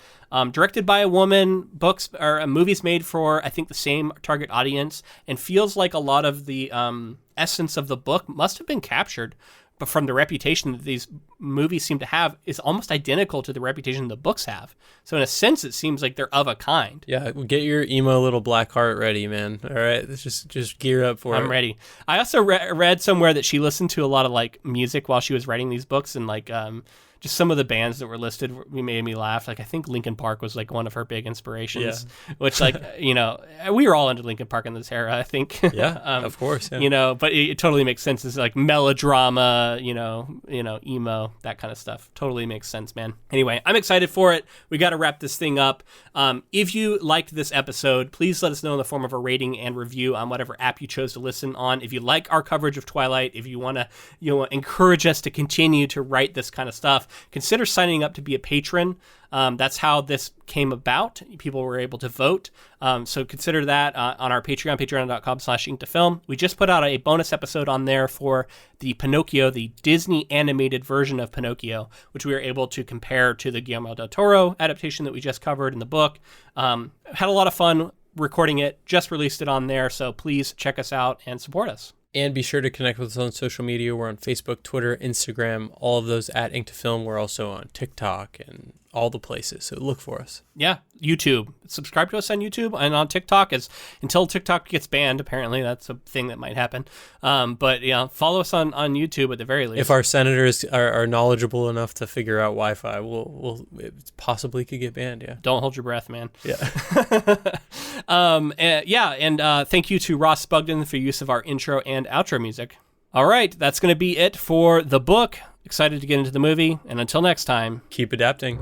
Directed by a woman, books or movies made for, I think, the same target audience, and feels like a lot of the essence of the book must have been captured. But from the reputation that these movies seem to have is almost identical to the reputation the books have. So in a sense, it seems like they're of a kind. Yeah, get your emo little black heart ready, man. All right, just gear up for it. I'm ready. I also read somewhere that she listened to a lot of music while she was writing these books, and just some of the bands that were listed made me laugh. I think Linkin Park was one of her big inspirations, which we were all into Linkin Park in this era, I think. Yeah, of course. Yeah. But it totally makes sense. It's melodrama, emo, that kind of stuff. Totally makes sense, man. Anyway, I'm excited for it. We got to wrap this thing up. If you liked this episode, please let us know in the form of a rating and review on whatever app you chose to listen on. If you like our coverage of Twilight, if you want to, encourage us to continue to write this kind of stuff, consider signing up to be a patron. That's how this came about. People were able to vote. So consider that on our Patreon, patreon.com/inktofilm. We just put out a bonus episode on there for the Pinocchio, the Disney animated version of Pinocchio, which we were able to compare to the Guillermo del Toro adaptation that we just covered in the book. Had a lot of fun recording it, just released it on there. So please check us out and support us. And be sure to connect with us on social media. We're on Facebook, Twitter, Instagram, all of those at Ink to Film. We're also on TikTok and all the places. So look for us. Yeah, YouTube. Subscribe to us on YouTube and on TikTok until TikTok gets banned. Apparently, that's a thing that might happen. But follow us on YouTube at the very least. If our senators are knowledgeable enough to figure out Wi-Fi, we'll it possibly could get banned. Yeah. Don't hold your breath, man. Yeah. And thank you to Ross Bugden for use of our intro and outro music. All right, that's going to be it for the book. Excited to get into the movie, and until next time, keep adapting.